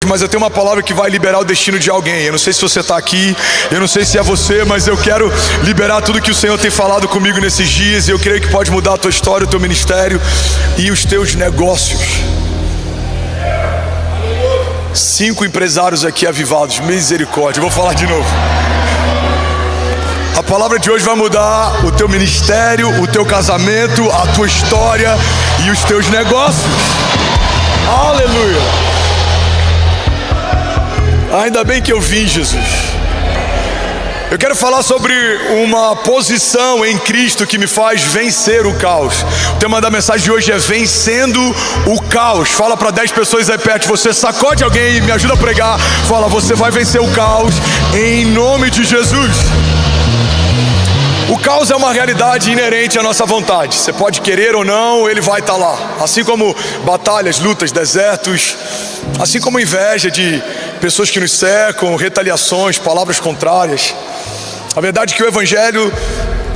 mas eu tenho uma palavra que vai liberar o destino de alguém. Eu não sei se você está aqui, eu não sei se é você, mas eu quero liberar tudo que o Senhor tem falado comigo nesses dias. E eu creio que pode mudar a tua história, o teu ministério e os teus negócios. 5 empresários aqui avivados, misericórdia. Eu vou falar de novo. A palavra de hoje vai mudar o teu ministério, o teu casamento, a tua história e os teus negócios. Aleluia! Ainda bem que eu vim, Jesus. Eu quero falar sobre uma posição em Cristo que me faz vencer o caos. O tema da mensagem de hoje é vencendo o caos. Fala para 10 pessoas aí perto de você, sacode alguém e me ajuda a pregar. Fala, você vai vencer o caos em nome de Jesus. O caos é uma realidade inerente à nossa vontade. Você pode querer ou não, ele vai estar lá. Assim como batalhas, lutas, desertos, assim como inveja de pessoas que nos cercam, retaliações, palavras contrárias. A verdade é que o Evangelho,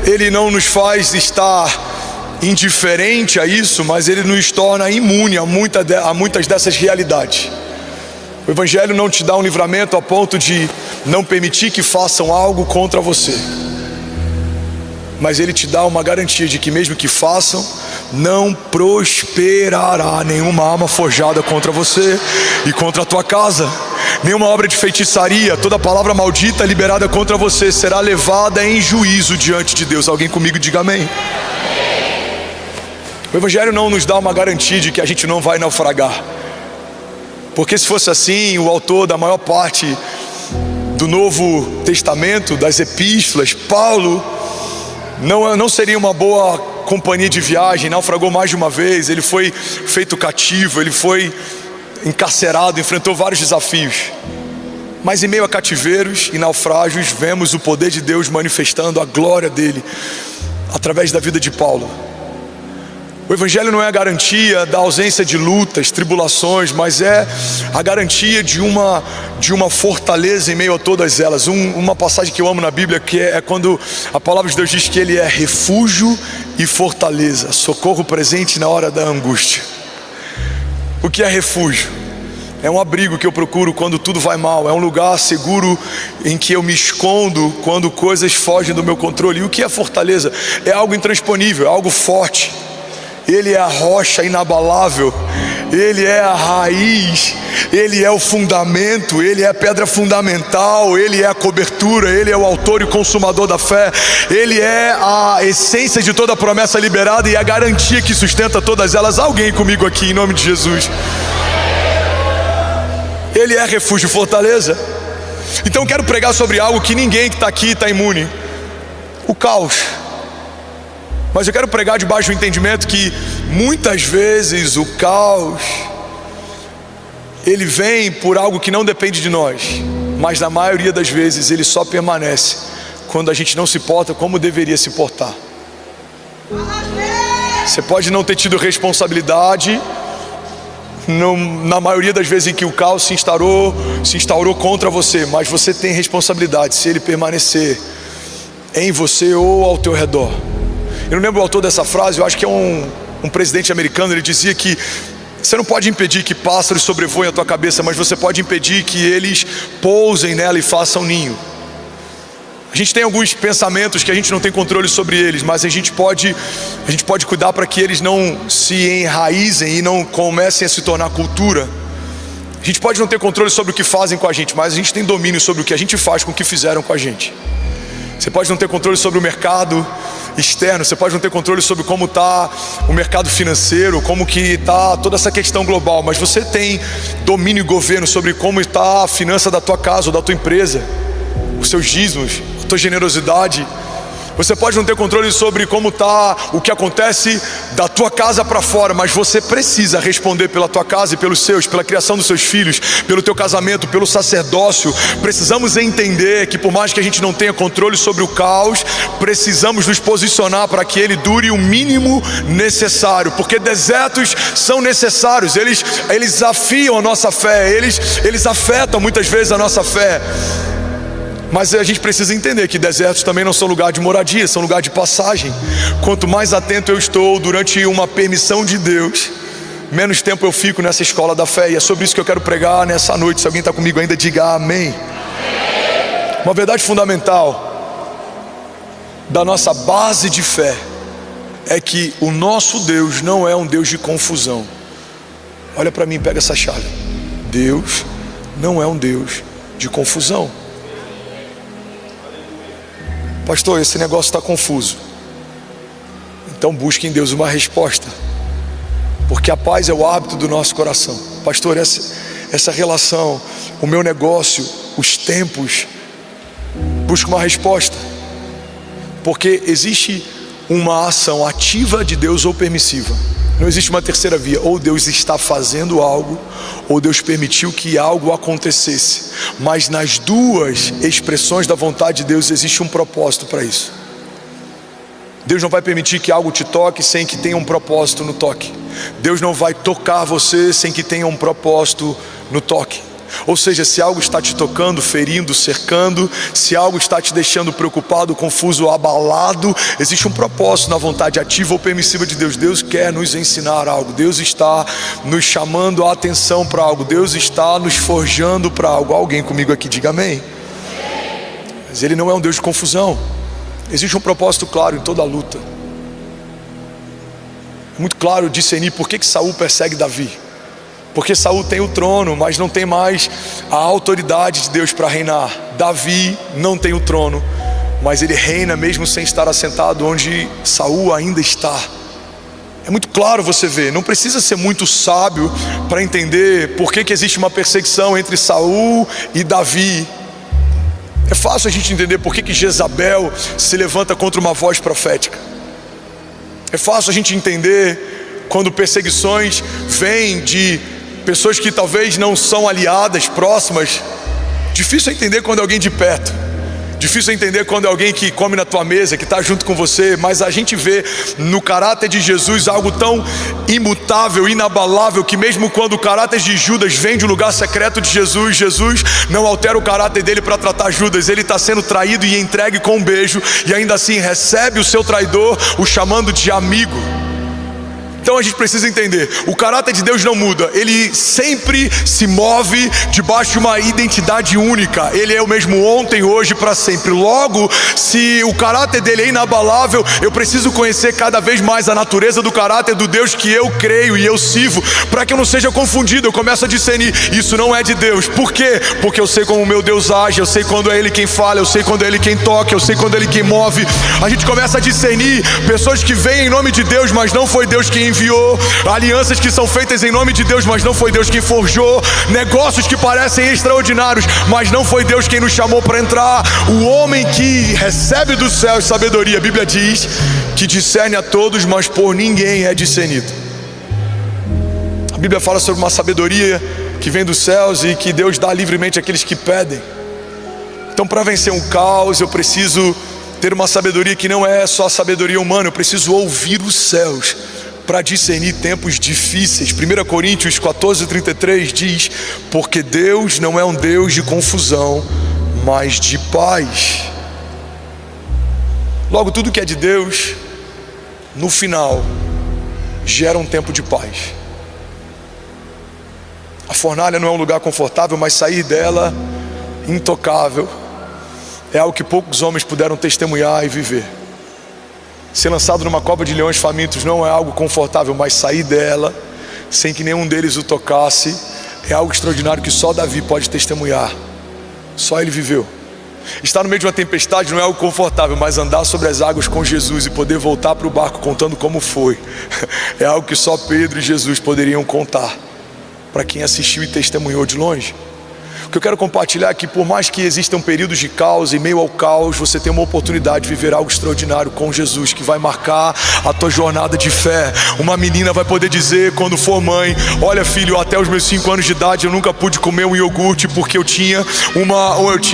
ele não nos faz estar indiferente a isso, mas ele nos torna imune a muitas dessas realidades. O Evangelho não te dá um livramento a ponto de não permitir que façam algo contra você, mas ele te dá uma garantia de que mesmo que façam, não prosperará nenhuma arma forjada contra você e contra a tua casa. Nenhuma obra de feitiçaria, toda palavra maldita liberada contra você será levada em juízo diante de Deus. Alguém comigo diga amém. O Evangelho não nos dá uma garantia de que a gente não vai naufragar, porque se fosse assim, o autor da maior parte do Novo Testamento, das epístolas, Paulo, não seria uma boa companhia de viagem. Naufragou mais de uma vez, ele foi feito cativo, ele foi encarcerado, enfrentou vários desafios. Mas em meio a cativeiros e naufrágios, vemos o poder de Deus manifestando a glória dele através da vida de Paulo. O Evangelho não é a garantia da ausência de lutas, tribulações, mas é a garantia de uma fortaleza em meio a todas elas. Uma passagem que eu amo na Bíblia, que é quando a palavra de Deus diz que ele é refúgio e fortaleza, socorro presente na hora da angústia. O que é refúgio? É um abrigo que eu procuro quando tudo vai mal, é um lugar seguro em que eu me escondo quando coisas fogem do meu controle. E o que é fortaleza? É algo intransponível, é algo forte. Ele é a rocha inabalável, ele é a raiz, ele é o fundamento, ele é a pedra fundamental, ele é a cobertura, ele é o autor e consumador da fé, ele é a essência de toda a promessa liberada e a garantia que sustenta todas elas. Alguém comigo aqui em nome de Jesus? Ele é refúgio e fortaleza. Então quero pregar sobre algo que ninguém que está aqui está imune: o caos. Mas eu quero pregar debaixo do entendimento que muitas vezes o caos, ele vem por algo que não depende de nós, mas na maioria das vezes ele só permanece quando a gente não se porta como deveria se portar. Você pode não ter tido responsabilidade na maioria das vezes em que o caos se instaurou contra você, mas você tem responsabilidade se ele permanecer em você ou ao teu redor. Eu não lembro o autor dessa frase, eu acho que é um presidente americano. Ele dizia que você não pode impedir que pássaros sobrevoem a tua cabeça, mas você pode impedir que eles pousem nela e façam ninho. A gente tem alguns pensamentos que a gente não tem controle sobre eles, mas a gente pode cuidar para que eles não se enraizem e não comecem a se tornar cultura. A gente pode não ter controle sobre o que fazem com a gente, mas a gente tem domínio sobre o que a gente faz com o que fizeram com a gente. Você pode não ter controle sobre o mercado externo, você pode não ter controle sobre como está o mercado financeiro, como que está toda essa questão global, mas você tem domínio e governo sobre como está a finança da tua casa ou da tua empresa, os seus dízimos, a tua generosidade. Você pode não ter controle sobre como está o que acontece da tua casa para fora, mas você precisa responder pela tua casa e pelos seus, pela criação dos seus filhos, pelo teu casamento, pelo sacerdócio. Precisamos entender que por mais que a gente não tenha controle sobre o caos, precisamos nos posicionar para que ele dure o mínimo necessário, porque desertos são necessários, eles desafiam a nossa fé, eles afetam muitas vezes a nossa fé. Mas a gente precisa entender que desertos também não são lugar de moradia, são lugar de passagem. Quanto mais atento eu estou durante uma permissão de Deus, menos tempo eu fico nessa escola da fé. E é sobre isso que eu quero pregar nessa noite. Se alguém está comigo ainda, diga amém. Uma verdade fundamental da nossa base de fé é que o nosso Deus não é um Deus de confusão. Olha para mim, pega essa chave. Deus não é um Deus de confusão. Pastor, esse negócio está confuso. Então busque em Deus uma resposta, porque a paz é o hábito do nosso coração. Pastor, essa relação, o meu negócio, os tempos, busque uma resposta, porque existe uma ação ativa de Deus ou permissiva. Não existe uma terceira via. Ou Deus está fazendo algo, ou Deus permitiu que algo acontecesse. Mas nas duas expressões da vontade de Deus existe um propósito para isso. Deus não vai permitir que algo te toque sem que tenha um propósito no toque. Deus não vai tocar você sem que tenha um propósito no toque. Ou seja, se algo está te tocando, ferindo, cercando, se algo está te deixando preocupado, confuso, abalado, existe um propósito na vontade ativa ou permissiva de Deus. Deus quer nos ensinar algo, Deus está nos chamando a atenção para algo, Deus está nos forjando para algo. Alguém comigo aqui, diga amém. Mas Ele não é um Deus de confusão. Existe um propósito claro em toda a luta. É muito claro discernir por que Saul persegue Davi. Porque Saul tem o trono, mas não tem mais a autoridade de Deus para reinar. Davi não tem o trono, mas ele reina mesmo sem estar assentado onde Saul ainda está. É muito claro você ver, não precisa ser muito sábio para entender por que existe uma perseguição entre Saul e Davi. É fácil a gente entender por que Jezabel se levanta contra uma voz profética. É fácil a gente entender quando perseguições vêm de pessoas que talvez não são aliadas, próximas. Difícil é entender quando é alguém de perto. Difícil é entender quando é alguém que come na tua mesa, que está junto com você. Mas a gente vê no caráter de Jesus algo tão imutável, inabalável, que mesmo quando o caráter de Judas vem de um lugar secreto de Jesus, Jesus não altera o caráter dele para tratar Judas. Ele está sendo traído e entregue com um beijo, e ainda assim recebe o seu traidor, o chamando de amigo. Então a gente precisa entender, o caráter de Deus não muda, Ele sempre se move debaixo de uma identidade única. Ele é o mesmo ontem, hoje, para sempre. Logo, se o caráter dele é inabalável, eu preciso conhecer cada vez mais a natureza do caráter do Deus que eu creio e eu sirvo, para que eu não seja confundido. Eu começo a discernir, isso não é de Deus. Por quê? Porque eu sei como o meu Deus age, eu sei quando é Ele quem fala, eu sei quando é Ele quem toca, eu sei quando é Ele quem move. A gente começa a discernir pessoas que vêm em nome de Deus, mas não foi Deus quem enviou, alianças que são feitas em nome de Deus, mas não foi Deus quem forjou, negócios que parecem extraordinários, mas não foi Deus quem nos chamou para entrar. O homem que recebe dos céus sabedoria, a Bíblia diz que discerne a todos, mas por ninguém é discernido. A Bíblia fala sobre uma sabedoria que vem dos céus e que Deus dá livremente àqueles que pedem. Então, para vencer um caos, eu preciso ter uma sabedoria que não é só sabedoria humana. Eu preciso ouvir os céus para discernir tempos difíceis. 1 Coríntios 14:33 diz: porque Deus não é um Deus de confusão, mas de paz. Logo, tudo que é de Deus, no final, gera um tempo de paz. A fornalha não é um lugar confortável, mas sair dela intocável é algo que poucos homens puderam testemunhar e viver. Ser lançado numa cova de leões famintos não é algo confortável, mas sair dela sem que nenhum deles o tocasse é algo extraordinário que só Davi pode testemunhar. Só ele viveu. Estar no meio de uma tempestade não é algo confortável, mas andar sobre as águas com Jesus e poder voltar para o barco contando como foi é algo que só Pedro e Jesus poderiam contar para quem assistiu e testemunhou de longe. O que eu quero compartilhar é que, por mais que existam períodos de caos, em meio ao caos você tem uma oportunidade de viver algo extraordinário com Jesus, que vai marcar a tua jornada de fé. Uma menina vai poder dizer quando for mãe: olha, filho, até os meus 5 anos de idade eu nunca pude comer um iogurte porque eu tinha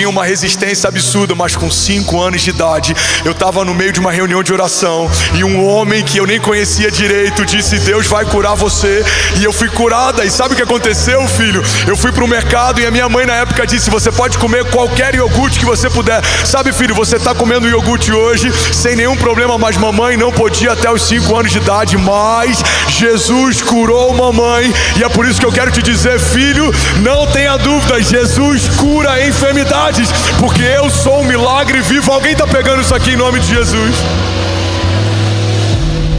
uma resistência absurda, mas com 5 anos de idade eu estava no meio de uma reunião de oração e um homem que eu nem conhecia direito disse: Deus vai curar você, e eu fui curada. E sabe o que aconteceu, filho? Eu fui para o mercado e a minha mãe na época disse: você pode comer qualquer iogurte que você puder. Sabe, filho, você está comendo iogurte hoje sem nenhum problema, mas mamãe não podia até os 5 anos de idade. Mas Jesus curou mamãe, e é por isso que eu quero te dizer, filho, não tenha dúvida, Jesus cura enfermidades, porque eu sou um milagre vivo. Alguém está pegando isso aqui em nome de Jesus?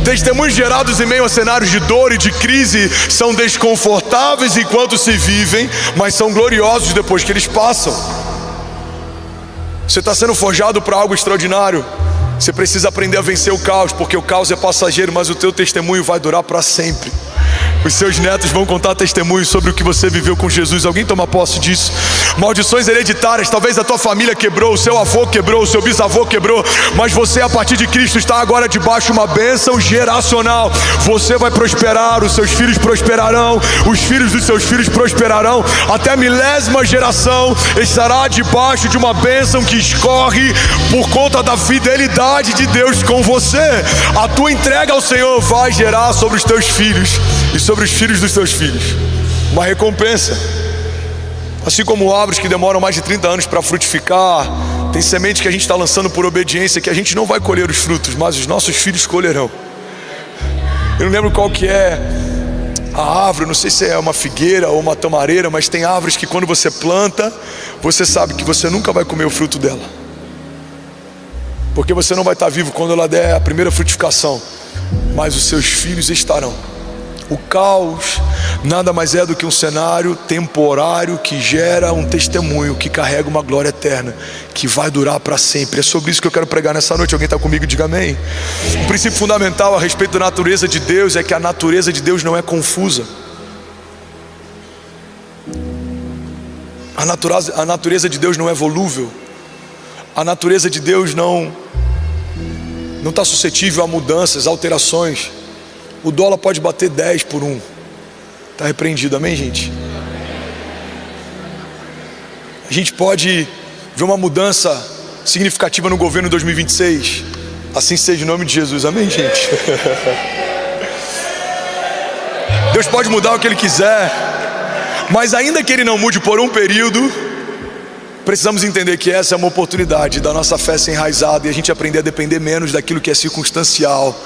Testemunhos gerados em meio a cenários de dor e de crise são desconfortáveis enquanto se vivem, mas são gloriosos depois que eles passam. Você está sendo forjado para algo extraordinário. Você precisa aprender a vencer o caos, porque o caos é passageiro, mas o teu testemunho vai durar para sempre. Os seus netos vão contar testemunhos sobre o que você viveu com Jesus. Alguém toma posse disso? Maldições hereditárias, talvez a tua família quebrou, o seu avô quebrou, o seu bisavô quebrou, mas você, a partir de Cristo, está agora debaixo de uma bênção geracional. Você vai prosperar, os seus filhos prosperarão, os filhos dos seus filhos prosperarão, até a milésima geração estará debaixo de uma bênção que escorre por conta da fidelidade de Deus com você. A tua entrega ao Senhor vai gerar sobre os teus filhos e sobre os filhos dos teus filhos uma recompensa. Assim como árvores que demoram mais de 30 anos para frutificar, tem semente que a gente está lançando por obediência, que a gente não vai colher os frutos, mas os nossos filhos colherão. Eu não lembro qual que é a árvore, não sei se é uma figueira ou uma tamareira, mas tem árvores que quando você planta, você sabe que você nunca vai comer o fruto dela, porque você não vai estar vivo quando ela der a primeira frutificação, mas os seus filhos estarão. O caos nada mais é do que um cenário temporário que gera um testemunho que carrega uma glória eterna, que vai durar para sempre. É sobre isso que eu quero pregar nessa noite. Alguém está comigo? Diga amém. Um princípio fundamental a respeito da natureza de Deus é que a natureza de Deus não é confusa. A natureza de Deus não é volúvel. A natureza de Deus não está suscetível a mudanças, alterações. O dólar pode bater 10 por 1. Está repreendido, amém, gente? A gente pode ver uma mudança significativa no governo 2026. Assim seja, em nome de Jesus, amém, gente? Deus pode mudar o que Ele quiser, mas ainda que Ele não mude por um período, precisamos entender que essa é uma oportunidade da nossa fé ser enraizada e a gente aprender a depender menos daquilo que é circunstancial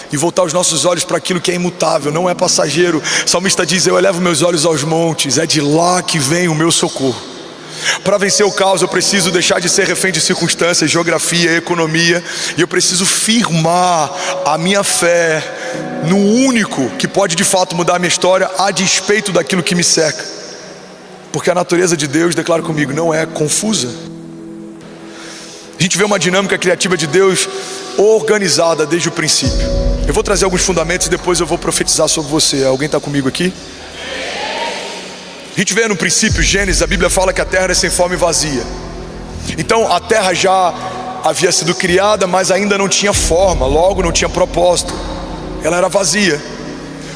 e voltar os nossos olhos para aquilo que é imutável, não é passageiro. O salmista diz: eu elevo meus olhos aos montes, é de lá que vem o meu socorro. Para vencer o caos eu preciso deixar de ser refém de circunstâncias, geografia, economia, e eu preciso firmar a minha fé no único que pode de fato mudar a minha história, a despeito daquilo que me cerca, porque a natureza de Deus, declara comigo, não é confusa. A gente vê uma dinâmica criativa de Deus organizada desde o princípio. Eu vou trazer alguns fundamentos e depois eu vou profetizar sobre você. Alguém está comigo aqui? A gente vê no princípio, Gênesis, a Bíblia fala que a terra era sem forma e vazia. Então a terra já havia sido criada, mas ainda não tinha forma, logo não tinha propósito. Ela era vazia.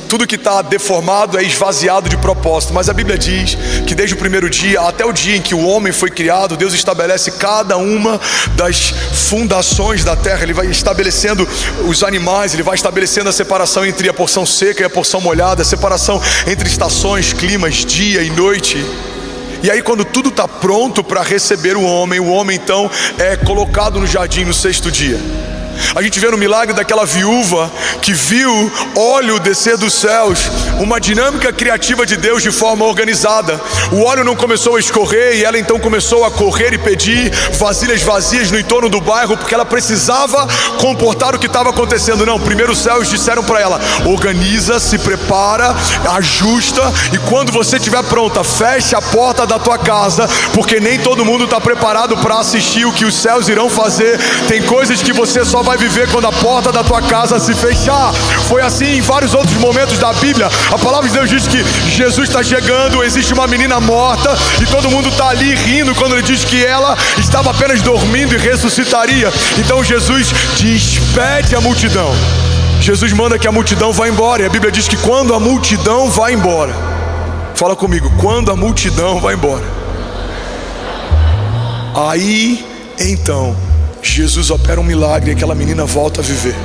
Tudo que está deformado é esvaziado de propósito. Mas a Bíblia diz que desde o primeiro dia até o dia em que o homem foi criado, Deus estabelece cada uma das fundações da terra. Ele vai estabelecendo os animais, Ele vai estabelecendo a separação entre a porção seca e a porção molhada, a separação entre estações, climas, dia e noite. E aí quando tudo está pronto para receber o homem então é colocado no jardim no 6º dia. A gente vê no milagre daquela viúva que viu óleo descer dos céus, uma dinâmica criativa de Deus de forma organizada. O óleo não começou a escorrer e ela então começou a correr e pedir vasilhas vazias no entorno do bairro, porque ela precisava comportar o que estava acontecendo. Não, primeiro os céus disseram para ela: organiza, se prepara, ajusta, e quando você estiver pronta, feche a porta da tua casa, porque nem todo mundo está preparado para assistir o que os céus irão fazer. Tem coisas que você só vai viver quando a porta da tua casa se fechar. Foi assim em vários outros momentos da Bíblia. A palavra de Deus diz que Jesus está chegando, existe uma menina morta e todo mundo está ali rindo quando Ele diz que ela estava apenas dormindo e ressuscitaria. Então Jesus despede a multidão. Jesus manda que a multidão vá embora, e a Bíblia diz que quando a multidão vai embora, fala comigo, quando a multidão vai embora, aí então Jesus opera um milagre e aquela menina volta a viver.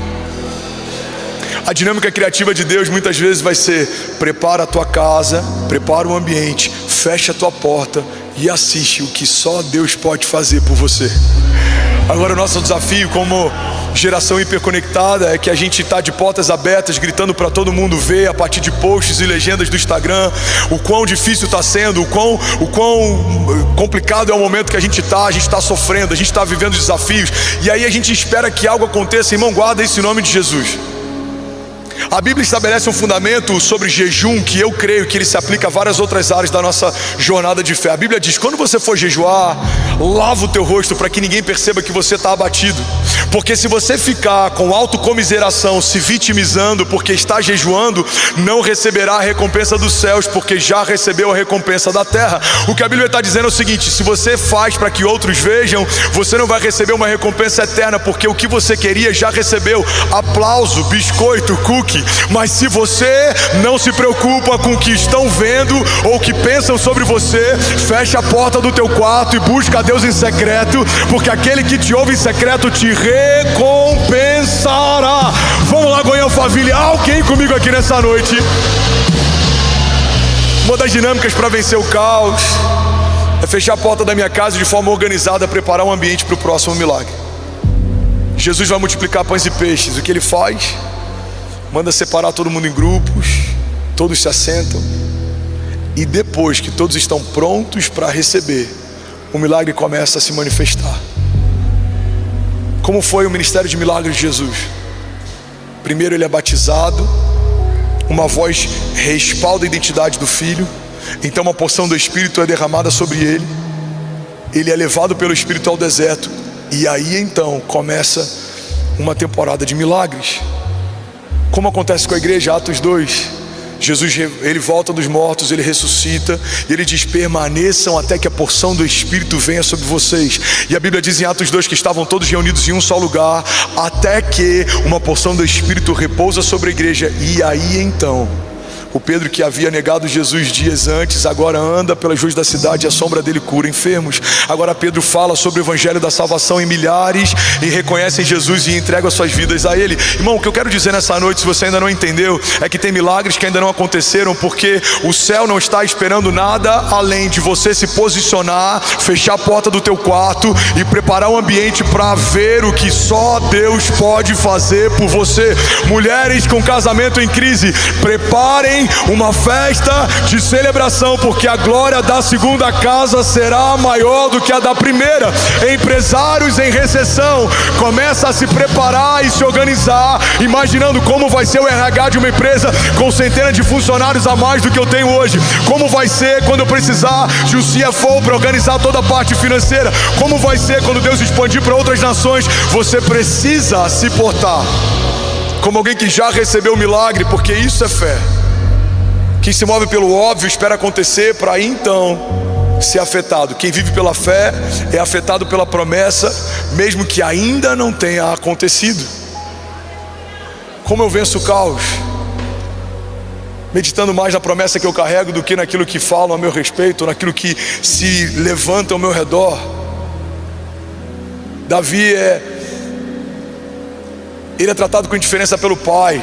A dinâmica criativa de Deus muitas vezes vai ser: prepara a tua casa, prepara o ambiente, fecha a tua porta e assiste o que só Deus pode fazer por você. Agora o nosso desafio como geração hiperconectada é que a gente está de portas abertas, gritando para todo mundo ver a partir de posts e legendas do Instagram o quão difícil está sendo, o quão complicado é o momento que a gente está sofrendo, a gente está vivendo desafios, e aí a gente espera que algo aconteça. Irmão, guarda esse nome de Jesus. A Bíblia estabelece um fundamento sobre jejum que eu creio que ele se aplica a várias outras áreas da nossa jornada de fé. A Bíblia diz: quando você for jejuar, lava o teu rosto para que ninguém perceba que você está abatido. Porque se você ficar com autocomiseração, se vitimizando porque está jejuando, não receberá a recompensa dos céus, porque já recebeu a recompensa da terra. O que a Bíblia está dizendo é o seguinte: se você faz para que outros vejam, você não vai receber uma recompensa eterna, porque o que você queria já recebeu: aplauso, biscoito, cookie. Mas se você não se preocupa com o que estão vendo ou o que pensam sobre você, fecha a porta do teu quarto e busca a Deus em secreto, porque aquele que te ouve em secreto te recompensará. Vamos lá, Goiânia Família, alguém comigo aqui nessa noite? Uma das dinâmicas para vencer o caos é fechar a porta da minha casa de forma organizada, preparar um ambiente para o próximo milagre. Jesus vai multiplicar pães e peixes. O que ele faz? Manda separar todo mundo em grupos, todos se assentam, e depois que todos estão prontos para receber, o milagre começa a se manifestar. Como foi o ministério de milagres de Jesus? Primeiro ele é batizado, uma voz respalda a identidade do Filho, então uma porção do Espírito é derramada sobre ele, ele é levado pelo Espírito ao deserto, e aí então começa uma temporada de milagres. Como acontece com a igreja, Atos 2, Jesus, ele volta dos mortos, ele ressuscita, e ele diz: permaneçam até que a porção do Espírito venha sobre vocês. E a Bíblia diz em Atos 2 que estavam todos reunidos em um só lugar, até que uma porção do Espírito repousa sobre a igreja. E aí então, o Pedro, que havia negado Jesus dias antes, agora anda pelas ruas da cidade e a sombra dele cura enfermos. Agora Pedro fala sobre o evangelho da salvação em milhares e reconhecem Jesus e entregam as suas vidas a ele. Irmão, o que eu quero dizer nessa noite, se você ainda não entendeu, é que tem milagres que ainda não aconteceram, porque o céu não está esperando nada além de você se posicionar, fechar a porta do teu quarto e preparar um ambiente para ver o que só Deus pode fazer por você. Mulheres com casamento em crise, preparem uma festa de celebração, porque a glória da segunda casa será maior do que a da primeira. Empresários em recessão, começa a se preparar e se organizar, imaginando como vai ser o RH de uma empresa com centenas de funcionários a mais do que eu tenho hoje. Como vai ser quando eu precisar de um CFO para organizar toda a parte financeira? Como vai ser quando Deus expandir para outras nações? Você precisa se portar como alguém que já recebeu o milagre, porque isso é fé. Quem se move pelo óbvio espera acontecer para então ser afetado. Quem vive pela fé é afetado pela promessa, mesmo que ainda não tenha acontecido. Como eu venço o caos? Meditando mais na promessa que eu carrego do que naquilo que falam a meu respeito, naquilo que se levanta ao meu redor. Davi ele é tratado com indiferença pelo pai,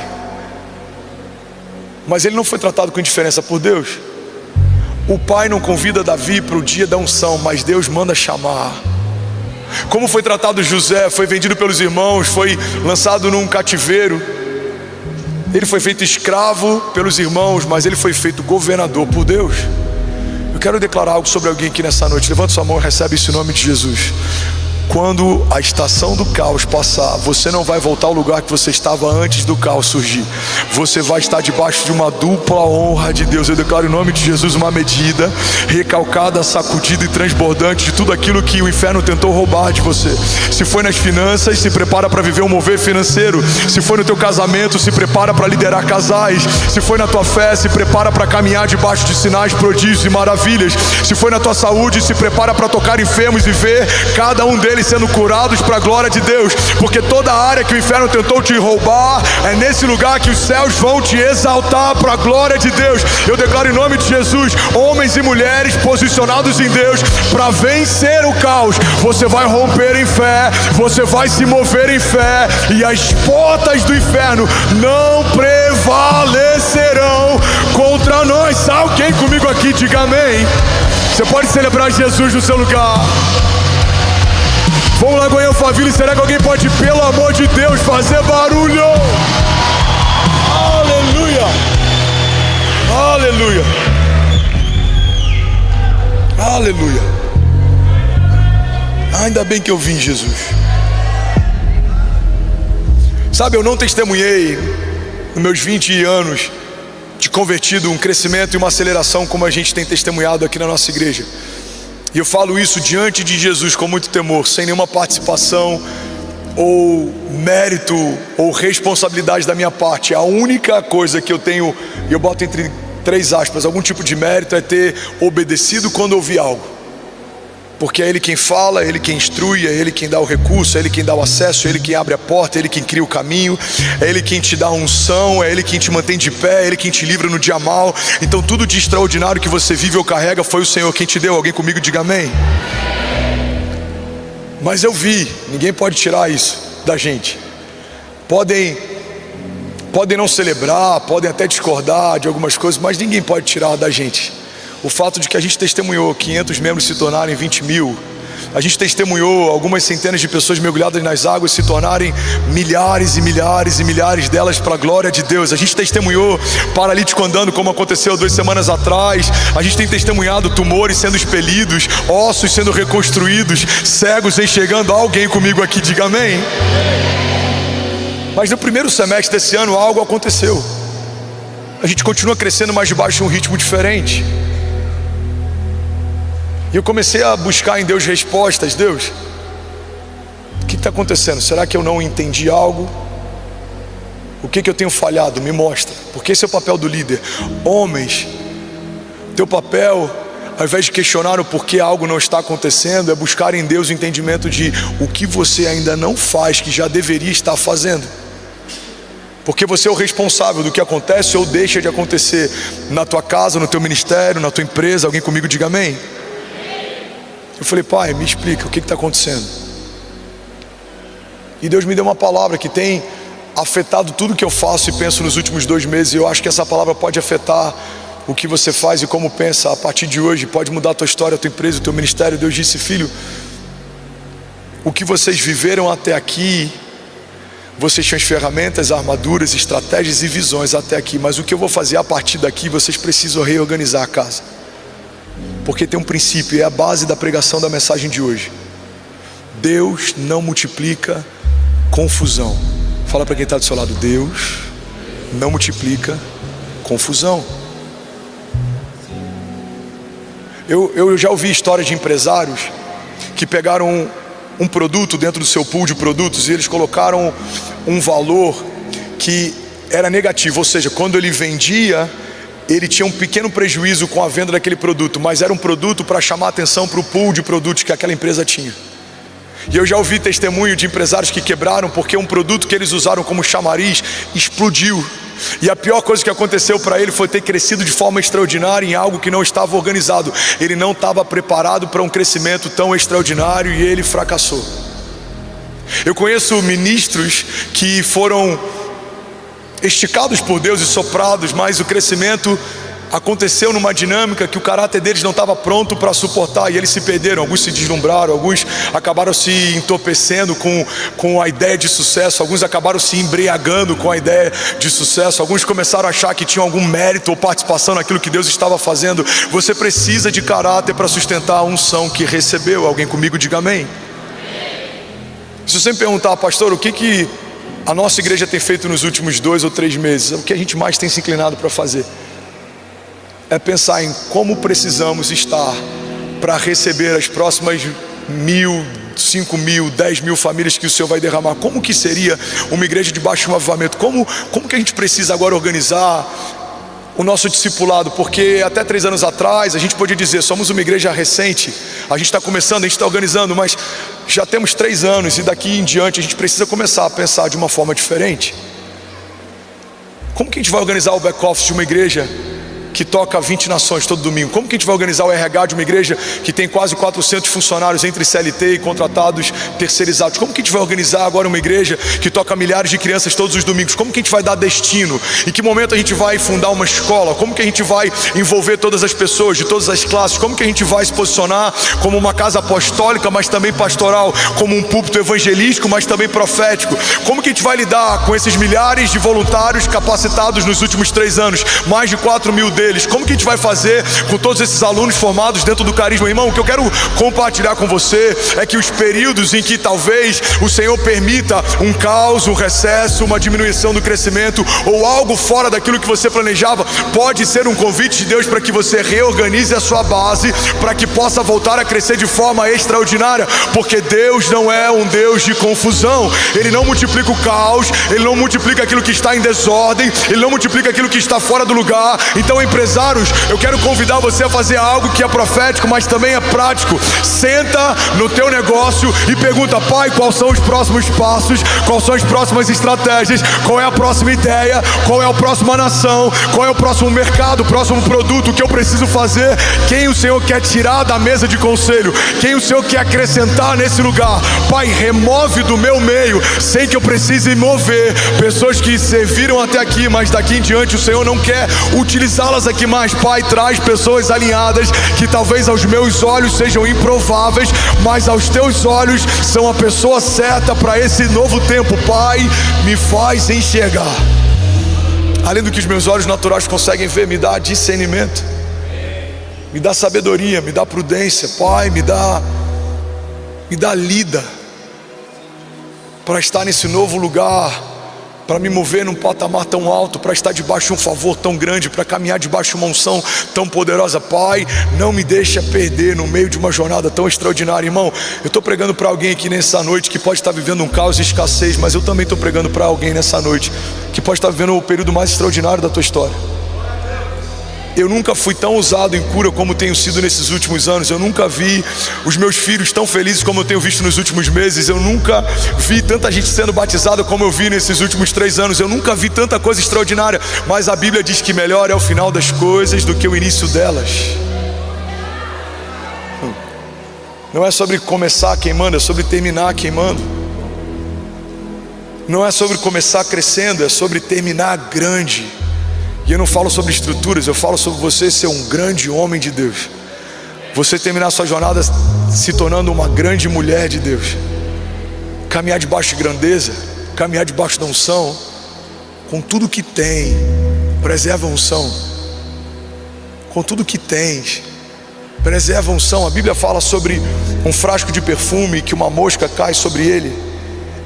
mas ele não foi tratado com indiferença por Deus. O pai não convida Davi para o dia da unção, mas Deus manda chamar. Como foi tratado José? Foi vendido pelos irmãos, foi lançado num cativeiro, ele foi feito escravo pelos irmãos, mas ele foi feito governador por Deus. Eu quero declarar algo sobre alguém aqui nessa noite. Levanta sua mão e recebe isso em nome de Jesus. Quando a estação do caos passar, você não vai voltar ao lugar que você estava antes do caos surgir. Você vai estar debaixo de uma dupla honra de Deus. Eu declaro em nome de Jesus uma medida recalcada, sacudida e transbordante de tudo aquilo que o inferno tentou roubar de você. Se foi nas finanças, se prepara para viver um mover financeiro. Se foi no teu casamento, se prepara para liderar casais. Se foi na tua fé, se prepara para caminhar debaixo de sinais, prodígios e maravilhas. Se foi na tua saúde, se prepara para tocar enfermos e ver cada um deles sendo curados para a glória de Deus, porque toda a área que o inferno tentou te roubar, é nesse lugar que os céus vão te exaltar para a glória de Deus. Eu declaro em nome de Jesus, homens e mulheres posicionados em Deus para vencer o caos. Você vai romper em fé, você vai se mover em fé, e as portas do inferno não prevalecerão contra nós. Alguém comigo aqui, diga amém. Você pode celebrar Jesus no seu lugar. Vamos lá, Goiânia Família. Será que alguém pode, pelo amor de Deus, fazer barulho? Aleluia! Aleluia! Aleluia! Ainda bem que eu vim, Jesus. Sabe, eu não testemunhei nos meus 20 anos de convertido um crescimento e uma aceleração como a gente tem testemunhado aqui na nossa igreja. E eu falo isso diante de Jesus com muito temor, sem nenhuma participação ou mérito ou responsabilidade da minha parte. A única coisa que eu tenho, e eu boto entre 3 aspas, algum tipo de mérito, é ter obedecido quando ouvi algo. Porque é Ele quem fala, é Ele quem instrui, é Ele quem dá o recurso, é Ele quem dá o acesso, é Ele quem abre a porta, é Ele quem cria o caminho, é Ele quem te dá a unção, é Ele quem te mantém de pé, é Ele quem te livra no dia mal. Então tudo de extraordinário que você vive ou carrega foi o Senhor quem te deu. Alguém comigo diga amém. Mas eu vi, ninguém pode tirar isso da gente. Podem não celebrar, podem até discordar de algumas coisas, mas ninguém pode tirar da gente o fato de que a gente testemunhou 500 membros se tornarem 20 mil. A gente testemunhou algumas centenas de pessoas mergulhadas nas águas se tornarem milhares e milhares e milhares delas para a glória de Deus. A gente testemunhou paralítico andando, como aconteceu 2 semanas atrás. A gente tem testemunhado tumores sendo expelidos, ossos sendo reconstruídos, cegos enxergando. Alguém comigo aqui diga amém. Mas no primeiro semestre desse ano algo aconteceu. A gente continua crescendo, mas debaixo de um ritmo diferente. E eu comecei a buscar em Deus respostas. Deus, o que está acontecendo? Será que eu não entendi algo? O que eu tenho falhado? Me mostra. Porque esse é o papel do líder. Homens, teu papel, ao invés de questionar o porquê algo não está acontecendo, é buscar em Deus o entendimento de o que você ainda não faz, que já deveria estar fazendo. Porque você é o responsável do que acontece ou deixa de acontecer na tua casa, no teu ministério, na tua empresa. Alguém comigo diga amém. Eu falei, Pai, me explica o que está acontecendo. E Deus me deu uma palavra que tem afetado tudo que eu faço e penso nos últimos 2 meses. E eu acho que essa palavra pode afetar o que você faz e como pensa a partir de hoje. Pode mudar a tua história, a tua empresa, o teu ministério. Deus disse, filho, o que vocês viveram até aqui, vocês tinham as ferramentas, armaduras, estratégias e visões até aqui. Mas o que eu vou fazer a partir daqui, vocês precisam reorganizar a casa. Porque tem um princípio, é a base da pregação da mensagem de hoje. Deus não multiplica confusão. Fala para quem está do seu lado, Deus não multiplica confusão. Eu já ouvi histórias de empresários que pegaram um produto dentro do seu pool de produtos e eles colocaram um valor que era negativo. Ou seja, quando ele vendia, ele tinha um pequeno prejuízo com a venda daquele produto, mas era um produto para chamar atenção para o pool de produtos que aquela empresa tinha. E eu já ouvi testemunho de empresários que quebraram porque um produto que eles usaram como chamariz explodiu. E a pior coisa que aconteceu para ele foi ter crescido de forma extraordinária em algo que não estava organizado. Ele não estava preparado para um crescimento tão extraordinário e ele fracassou. Eu conheço ministros que foram esticados por Deus e soprados, mas o crescimento aconteceu numa dinâmica que o caráter deles não estava pronto para suportar e eles se perderam. Alguns se deslumbraram, alguns acabaram se entorpecendo com a ideia de sucesso, alguns acabaram se embriagando com a ideia de sucesso, alguns começaram a achar que tinham algum mérito ou participação naquilo que Deus estava fazendo. Você precisa de caráter para sustentar a unção que recebeu. Alguém comigo diga amém. Se você me perguntar, pastor, o que a nossa igreja tem feito nos últimos 2 ou 3 meses, o que a gente mais tem se inclinado para fazer é pensar em como precisamos estar para receber as próximas 1.000, 5.000, 10.000 famílias que o Senhor vai derramar. Como que seria uma igreja debaixo de um avivamento? Como que a gente precisa agora organizar o nosso discipulado? Porque até 3 anos atrás a gente podia dizer, somos uma igreja recente, a gente está começando, a gente está organizando, mas já temos 3 anos e daqui em diante a gente precisa começar a pensar de uma forma diferente. Como que a gente vai organizar o back-office de uma igreja que toca 20 nações todo domingo? Como que a gente vai organizar o RH de uma igreja que tem quase 400 funcionários entre CLT e contratados terceirizados? Como que a gente vai organizar agora uma igreja que toca milhares de crianças todos os domingos? Como que a gente vai dar destino? Em que momento a gente vai fundar uma escola? Como que a gente vai envolver todas as pessoas de todas as classes? Como que a gente vai se posicionar como uma casa apostólica, mas também pastoral, como um púlpito evangelístico, mas também profético? Como que a gente vai lidar com esses milhares de voluntários capacitados nos últimos 3 anos, mais de 4 mil deles? Como que a gente vai fazer com todos esses alunos formados dentro do carisma? Irmão, o que eu quero compartilhar com você é que os períodos em que talvez o Senhor permita um caos, um recesso, uma diminuição do crescimento ou algo fora daquilo que você planejava, pode ser um convite de Deus para que você reorganize a sua base, para que possa voltar a crescer de forma extraordinária, porque Deus não é um Deus de confusão. Ele não multiplica o caos, Ele não multiplica aquilo que está em desordem, Ele não multiplica aquilo que está fora do lugar. Então, empresários, eu quero convidar você a fazer algo que é profético, mas também é prático. Senta no teu negócio e pergunta: Pai, quais são os próximos passos? Quais são as próximas estratégias? Qual é a próxima ideia? Qual é a próxima nação? Qual é o próximo mercado? O próximo produto que eu preciso fazer? Quem o Senhor quer tirar da mesa de conselho? Quem o Senhor quer acrescentar nesse lugar? Pai, remove do meu meio, sem que eu precise mover, pessoas que serviram até aqui, mas daqui em diante o Senhor não quer utilizá-las aqui mais. Pai, traz pessoas alinhadas que talvez aos meus olhos sejam improváveis, mas aos teus olhos são a pessoa certa para esse novo tempo. Pai, me faz enxergar além do que os meus olhos naturais conseguem ver. Me dá discernimento, me dá sabedoria, me dá prudência. Pai, me dá lida para estar nesse novo lugar, para me mover num patamar tão alto, para estar debaixo de um favor tão grande, para caminhar debaixo de uma unção tão poderosa. Pai, não me deixa perder no meio de uma jornada tão extraordinária. Irmão, eu estou pregando para alguém aqui nessa noite que pode estar vivendo um caos e escassez, mas eu também estou pregando para alguém nessa noite que pode estar vivendo o período mais extraordinário da tua história. Eu nunca fui tão ousado em cura como tenho sido nesses últimos anos. Eu nunca vi os meus filhos tão felizes como eu tenho visto nos últimos meses. Eu nunca vi tanta gente sendo batizada como eu vi nesses últimos 3 anos. Eu nunca vi tanta coisa extraordinária. Mas a Bíblia diz que melhor é o final das coisas do que o início delas. Não é sobre começar queimando, é sobre terminar queimando. Não é sobre começar crescendo, é sobre terminar grande. E eu não falo sobre estruturas, eu falo sobre você ser um grande homem de Deus. Você terminar sua jornada se tornando uma grande mulher de Deus. Caminhar debaixo de grandeza, caminhar debaixo da unção, com tudo que tem. Preserva a unção. Com tudo que tens, preserva a unção. A Bíblia fala sobre um frasco de perfume, que uma mosca cai sobre ele.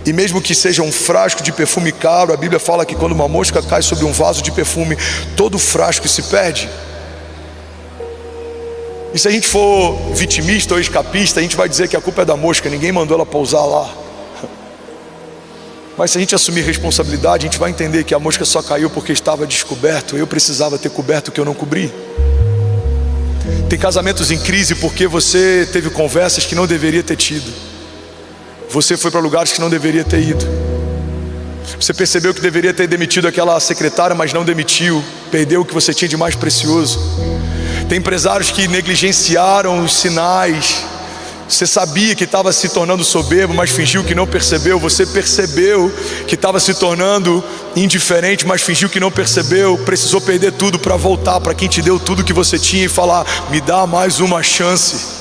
E mesmo que seja um frasco de perfume caro, a Bíblia fala que quando uma mosca cai sobre um vaso de perfume, todo o frasco se perde. E se a gente for vitimista ou escapista, a gente vai dizer que a culpa é da mosca, ninguém mandou ela pousar lá. Mas se a gente assumir responsabilidade, a gente vai entender que a mosca só caiu porque estava descoberto. Eu precisava ter coberto o que eu não cobri. Tem casamentos em crise porque você teve conversas que não deveria ter tido. Você foi para lugares que não deveria ter ido. Você percebeu que deveria ter demitido aquela secretária, mas não demitiu. Perdeu o que você tinha de mais precioso. Tem empresários que negligenciaram os sinais. Você sabia que estava se tornando soberbo, mas fingiu que não percebeu. Você percebeu que estava se tornando indiferente, mas fingiu que não percebeu. Precisou perder tudo para voltar para quem te deu tudo que você tinha e falar: me dá mais uma chance.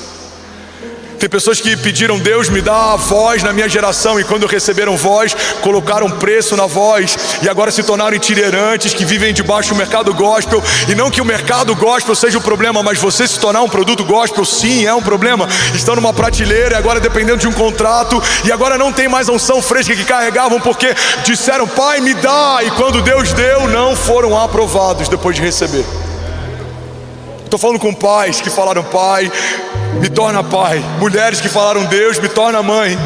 Tem pessoas que pediram: Deus, me dá a voz na minha geração, e quando receberam voz, colocaram preço na voz, e agora se tornaram itinerantes, que vivem debaixo do mercado gospel. E não que o mercado gospel seja o problema, mas você se tornar um produto gospel, sim, é um problema. Estão numa prateleira e agora dependendo de um contrato, e agora não tem mais a unção fresca que carregavam, porque disseram: Pai, me dá, e quando Deus deu, não foram aprovados depois de receber. Estou falando com pais que falaram: Pai, me torna pai. Mulheres que falaram: Deus, me torna mãe.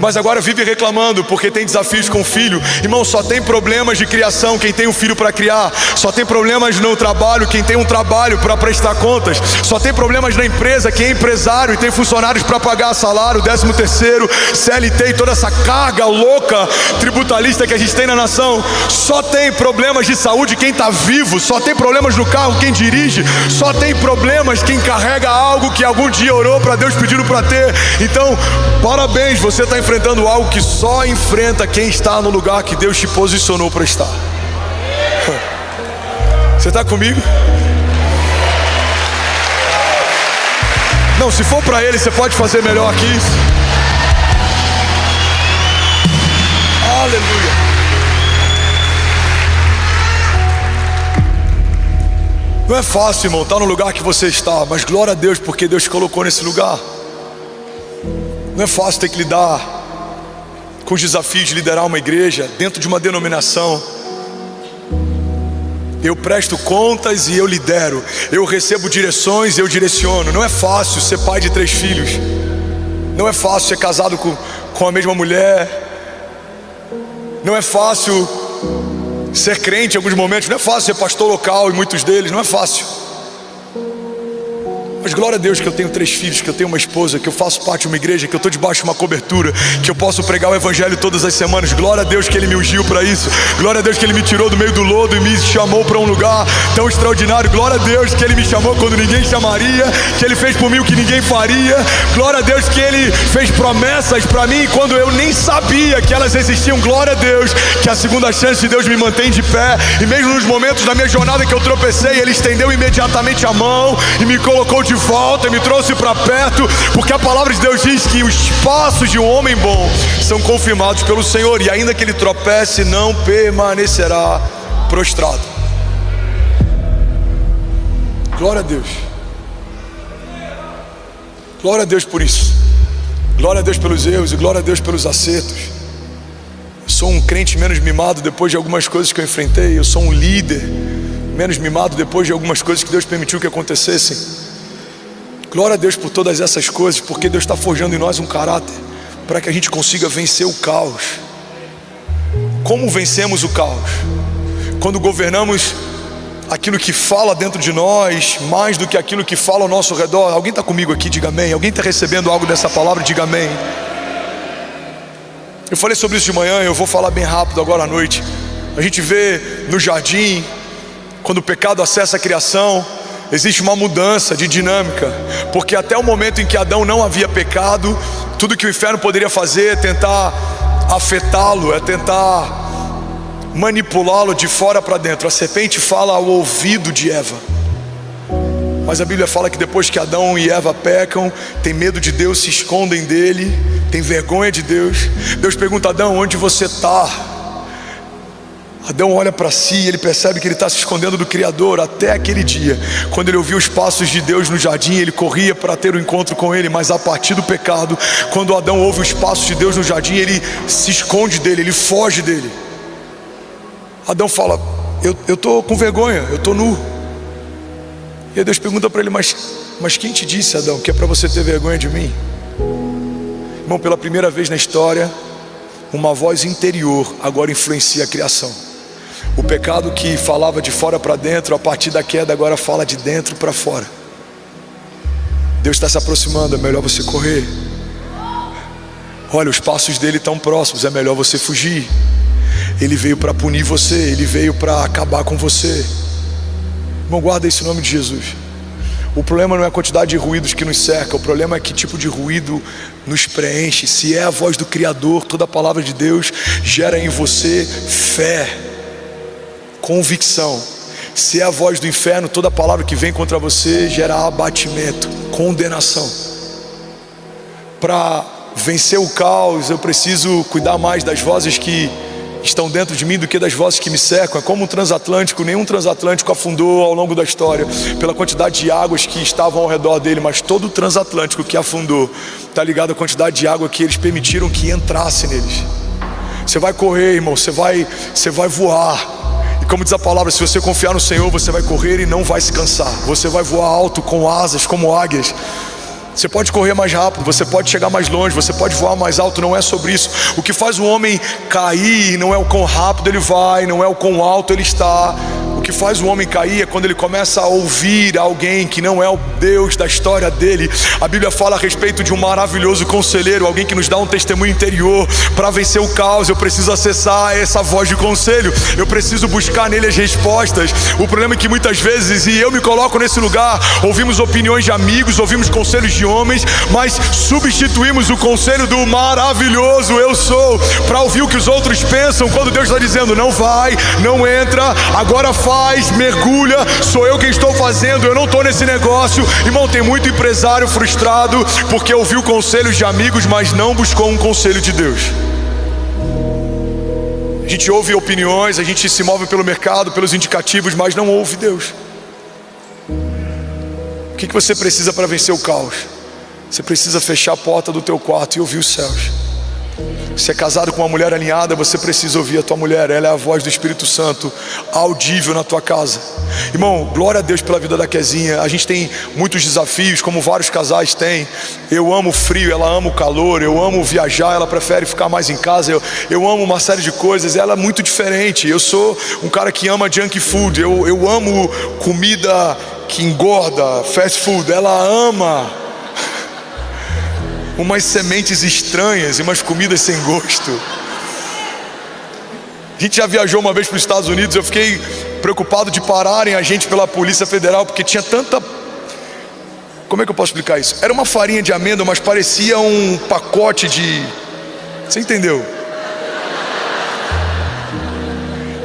mas agora vive reclamando porque tem desafios com o filho. Irmão, só tem problemas de criação quem tem um filho para criar. Só tem problemas no trabalho quem tem um trabalho para prestar contas. Só tem problemas na empresa quem é empresário e tem funcionários para pagar salário, 13º, CLT e toda essa carga louca tributalista que a gente tem na nação. Só tem problemas de saúde quem está vivo. Só tem problemas no carro quem dirige. Só tem problemas quem carrega algo que algum dia orou para Deus pedindo para ter. Então, parabéns, você está enfrentando algo que só enfrenta quem está no lugar que Deus te posicionou para estar. Você está comigo? Não, se for para Ele, você pode fazer melhor que isso. Aleluia. Não é fácil, irmão, estar no lugar que você está, mas glória a Deus porque Deus te colocou nesse lugar. Não é fácil ter que lidar com os desafios de liderar uma igreja dentro de uma denominação. Eu presto contas e eu lidero. Eu recebo direções e eu direciono. Não é fácil ser pai de 3 filhos. Não é fácil ser casado com a mesma mulher. Não é fácil ser crente em alguns momentos. Não é fácil ser pastor local em muitos deles. Não é fácil. Mas glória a Deus que eu tenho 3 filhos, que eu tenho uma esposa, que eu faço parte de uma igreja, que eu estou debaixo de uma cobertura, que eu posso pregar o evangelho todas as semanas. Glória a Deus que Ele me ungiu para isso. Glória a Deus que Ele me tirou do meio do lodo e me chamou para um lugar tão extraordinário. Glória a Deus que Ele me chamou quando ninguém chamaria, que Ele fez por mim o que ninguém faria. Glória a Deus que Ele fez promessas para mim quando eu nem sabia que elas existiam. Glória a Deus que a segunda chance de Deus me mantém de pé. E mesmo nos momentos da minha jornada que eu tropecei, Ele estendeu imediatamente a mão e me colocou de volta e me trouxe para perto, porque a palavra de Deus diz que os passos de um homem bom são confirmados pelo Senhor, e ainda que ele tropece, não permanecerá prostrado. Glória a Deus. Glória a Deus por isso. Glória a Deus pelos erros e glória a Deus pelos acertos. Eu sou um crente menos mimado depois de algumas coisas que eu enfrentei. Eu sou um líder menos mimado depois de algumas coisas que Deus permitiu que acontecessem. Glória a Deus por todas essas coisas, porque Deus está forjando em nós um caráter para que a gente consiga vencer o caos. Como vencemos o caos? Quando governamos aquilo que fala dentro de nós mais do que aquilo que fala ao nosso redor. Alguém está comigo aqui? Diga amém. Alguém está recebendo algo dessa palavra? Diga amém. Eu falei sobre isso de manhã, eu vou falar bem rápido agora à noite. A gente vê no jardim, quando o pecado acessa a criação, existe uma mudança de dinâmica, porque até o momento em que Adão não havia pecado, tudo que o inferno poderia fazer é tentar afetá-lo, é tentar manipulá-lo de fora para dentro. A serpente fala ao ouvido de Eva, mas a Bíblia fala que depois que Adão e Eva pecam, tem medo de Deus, se escondem dele, tem vergonha de Deus. Deus pergunta a Adão: onde você está? Adão olha para si e ele percebe que ele está se escondendo do Criador. Até aquele dia, quando ele ouviu os passos de Deus no jardim, ele corria para ter um encontro com ele. Mas a partir do pecado, quando Adão ouve os passos de Deus no jardim, ele se esconde dele, ele foge dele. Adão fala: eu estou com vergonha, eu estou nu. E aí Deus pergunta para ele: mas quem te disse, Adão, que é para você ter vergonha de mim? Irmão, pela primeira vez na história, uma voz interior agora influencia a criação. O pecado que falava de fora para dentro, a partir da queda agora fala de dentro para fora. Deus está se aproximando, é melhor você correr. Olha, os passos dele estão próximos, é melhor você fugir. Ele veio para punir você, ele veio para acabar com você. Irmão, guarda esse nome de Jesus. O problema não é a quantidade de ruídos que nos cerca, o problema é que tipo de ruído nos preenche. Se é a voz do Criador, toda a palavra de Deus gera em você fé, convicção. Se é a voz do inferno, toda a palavra que vem contra você gera abatimento, condenação. Para vencer o caos, eu preciso cuidar mais das vozes que estão dentro de mim do que das vozes que me cercam. É como um transatlântico, nenhum transatlântico afundou ao longo da história pela quantidade de águas que estavam ao redor dele, mas todo transatlântico que afundou está ligado à quantidade de água que eles permitiram que entrasse neles. Você vai correr, irmão, você vai voar. E como diz a palavra, se você confiar no Senhor, você vai correr e não vai se cansar. Você vai voar alto com asas como águias. Você pode correr mais rápido, você pode chegar mais longe, você pode voar mais alto, não é sobre isso. O que faz o homem cair não é o quão rápido ele vai, não é o quão alto ele está. O que faz o homem cair é quando ele começa a ouvir alguém que não é o Deus da história dele. A Bíblia fala a respeito de um maravilhoso conselheiro, alguém que nos dá um testemunho interior. Para vencer o caos, eu preciso acessar essa voz de conselho, eu preciso buscar nele as respostas. O problema é que muitas vezes, e eu me coloco nesse lugar, ouvimos opiniões de amigos, ouvimos conselhos de homens, mas substituímos o conselho do maravilhoso eu sou para ouvir o que os outros pensam, quando Deus está dizendo: não vai, não entra, agora faz, mergulha, sou eu quem estou fazendo, eu não estou nesse negócio. Irmão, tem muito empresário frustrado porque ouviu conselhos de amigos, mas não buscou um conselho de Deus. A gente ouve opiniões, a gente se move pelo mercado, pelos indicativos, mas não ouve Deus. O que você precisa para vencer o caos? Você precisa fechar a porta do teu quarto e ouvir os céus. Se é casado com uma mulher alinhada, você precisa ouvir a tua mulher. Ela é a voz do Espírito Santo, audível na tua casa. Irmão, glória a Deus pela vida da Kezinha. A gente tem muitos desafios, como vários casais têm. Eu amo o frio, ela ama o calor. Eu amo viajar, ela prefere ficar mais em casa. Eu amo uma série de coisas. Ela é muito diferente. Eu sou um cara que ama junk food. Eu amo comida que engorda, fast food. Ela ama umas sementes estranhas e umas comidas sem gosto. A gente já viajou uma vez para os Estados Unidos. Eu fiquei preocupado de pararem a gente pela Polícia Federal, porque tinha tanta... Como é que eu posso explicar isso? Era uma farinha de amêndoa, mas parecia um pacote de... Você entendeu?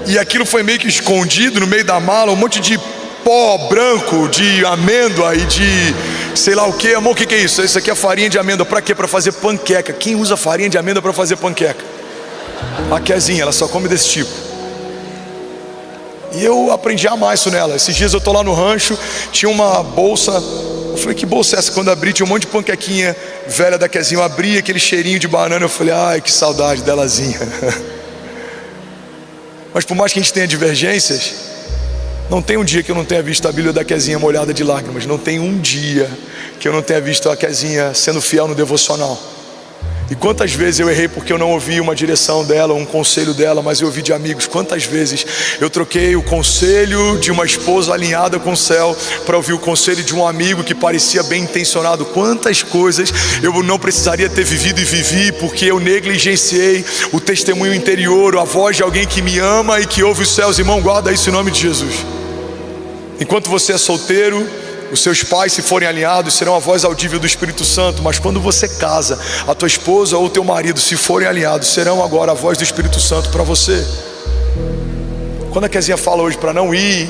E aquilo foi meio que escondido no meio da mala, um monte de pó branco de amêndoa e de sei lá o que. Amor, o que é isso? Isso aqui é farinha de amêndoa. Para quê? Para fazer panqueca. Quem usa farinha de amêndoa para fazer panqueca? A Kezinha, ela só come desse tipo. E eu aprendi a amar isso nela. Esses dias eu tô lá no rancho, tinha uma bolsa. Eu falei: que bolsa é essa? Quando abri, tinha um monte de panquequinha velha da Kezinha. Eu abri aquele cheirinho de banana. Eu falei: ai, que saudade delazinha. Mas por mais que a gente tenha divergências, não tem um dia que eu não tenha visto a Bíblia da Kezinha molhada de lágrimas. Não tem um dia que eu não tenha visto a Kezinha sendo fiel no devocional. E quantas vezes eu errei porque eu não ouvi uma direção dela, um conselho dela, mas eu ouvi de amigos. Quantas vezes eu troquei o conselho de uma esposa alinhada com o céu para ouvir o conselho de um amigo que parecia bem intencionado. Quantas coisas eu não precisaria ter vivido e vivi porque eu negligenciei o testemunho interior, a voz de alguém que me ama e que ouve os céus. Irmão, guarda isso em nome de Jesus. Enquanto você é solteiro, os seus pais, se forem alinhados, serão a voz audível do Espírito Santo. Mas quando você casa, a tua esposa ou o teu marido, se forem alinhados, serão agora a voz do Espírito Santo para você. Quando a Kezinha fala hoje para não ir,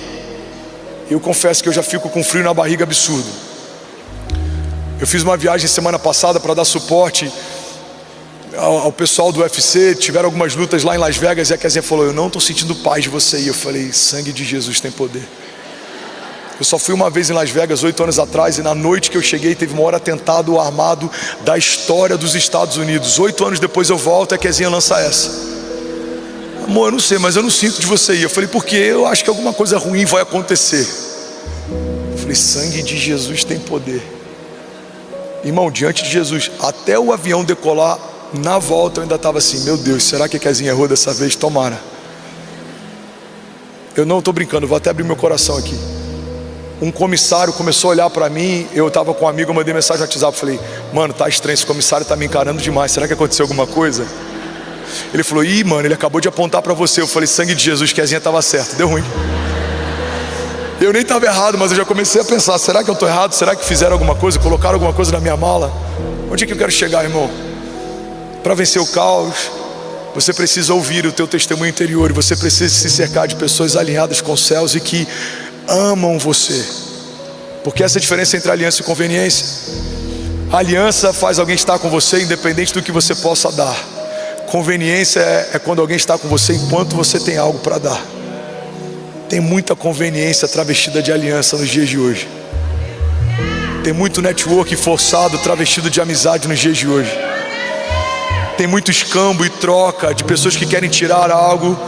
eu confesso que eu já fico com frio na barriga absurdo. Eu fiz uma viagem semana passada para dar suporte ao pessoal do UFC. Tiveram algumas lutas lá em Las Vegas e a Kezinha falou: eu não estou sentindo paz de você ir. Eu falei: sangue de Jesus tem poder. Eu só fui uma vez em Las Vegas 8 anos atrás, e na noite que eu cheguei teve o maior atentado armado da história dos Estados Unidos. 8 anos depois eu volto e a Kezinha lança essa: amor, eu não sei, mas eu não sinto de você ir. Eu falei: por quê? Eu acho que alguma coisa ruim vai acontecer. Eu falei: sangue de Jesus tem poder. Irmão, diante de Jesus, até o avião decolar, na volta eu ainda estava assim: meu Deus, será que a Kezinha errou dessa vez? Tomara. Eu não estou brincando, vou até abrir meu coração aqui. Um comissário começou a olhar para mim. Eu estava com um amigo, eu mandei mensagem no WhatsApp. Falei: mano, tá estranho, esse comissário tá me encarando demais. Será que aconteceu alguma coisa? Ele falou: ih, mano, ele acabou de apontar para você. Eu falei: sangue de Jesus, Kezinha estava certo. Deu ruim. Eu nem estava errado, mas eu já comecei a pensar: será que eu estou errado? Será que fizeram alguma coisa? Colocaram alguma coisa na minha mala? Onde é que eu quero chegar, irmão? Para vencer o caos, você precisa ouvir o teu testemunho interior. E você precisa se cercar de pessoas alinhadas com os céus e que amam você. Porque essa é a diferença entre aliança e conveniência. A aliança faz alguém estar com você independente do que você possa dar. Conveniência é quando alguém está com você enquanto você tem algo para dar. Tem muita conveniência travestida de aliança nos dias de hoje. Tem muito network forçado travestido de amizade nos dias de hoje. Tem muito escambo e troca de pessoas que querem tirar algo,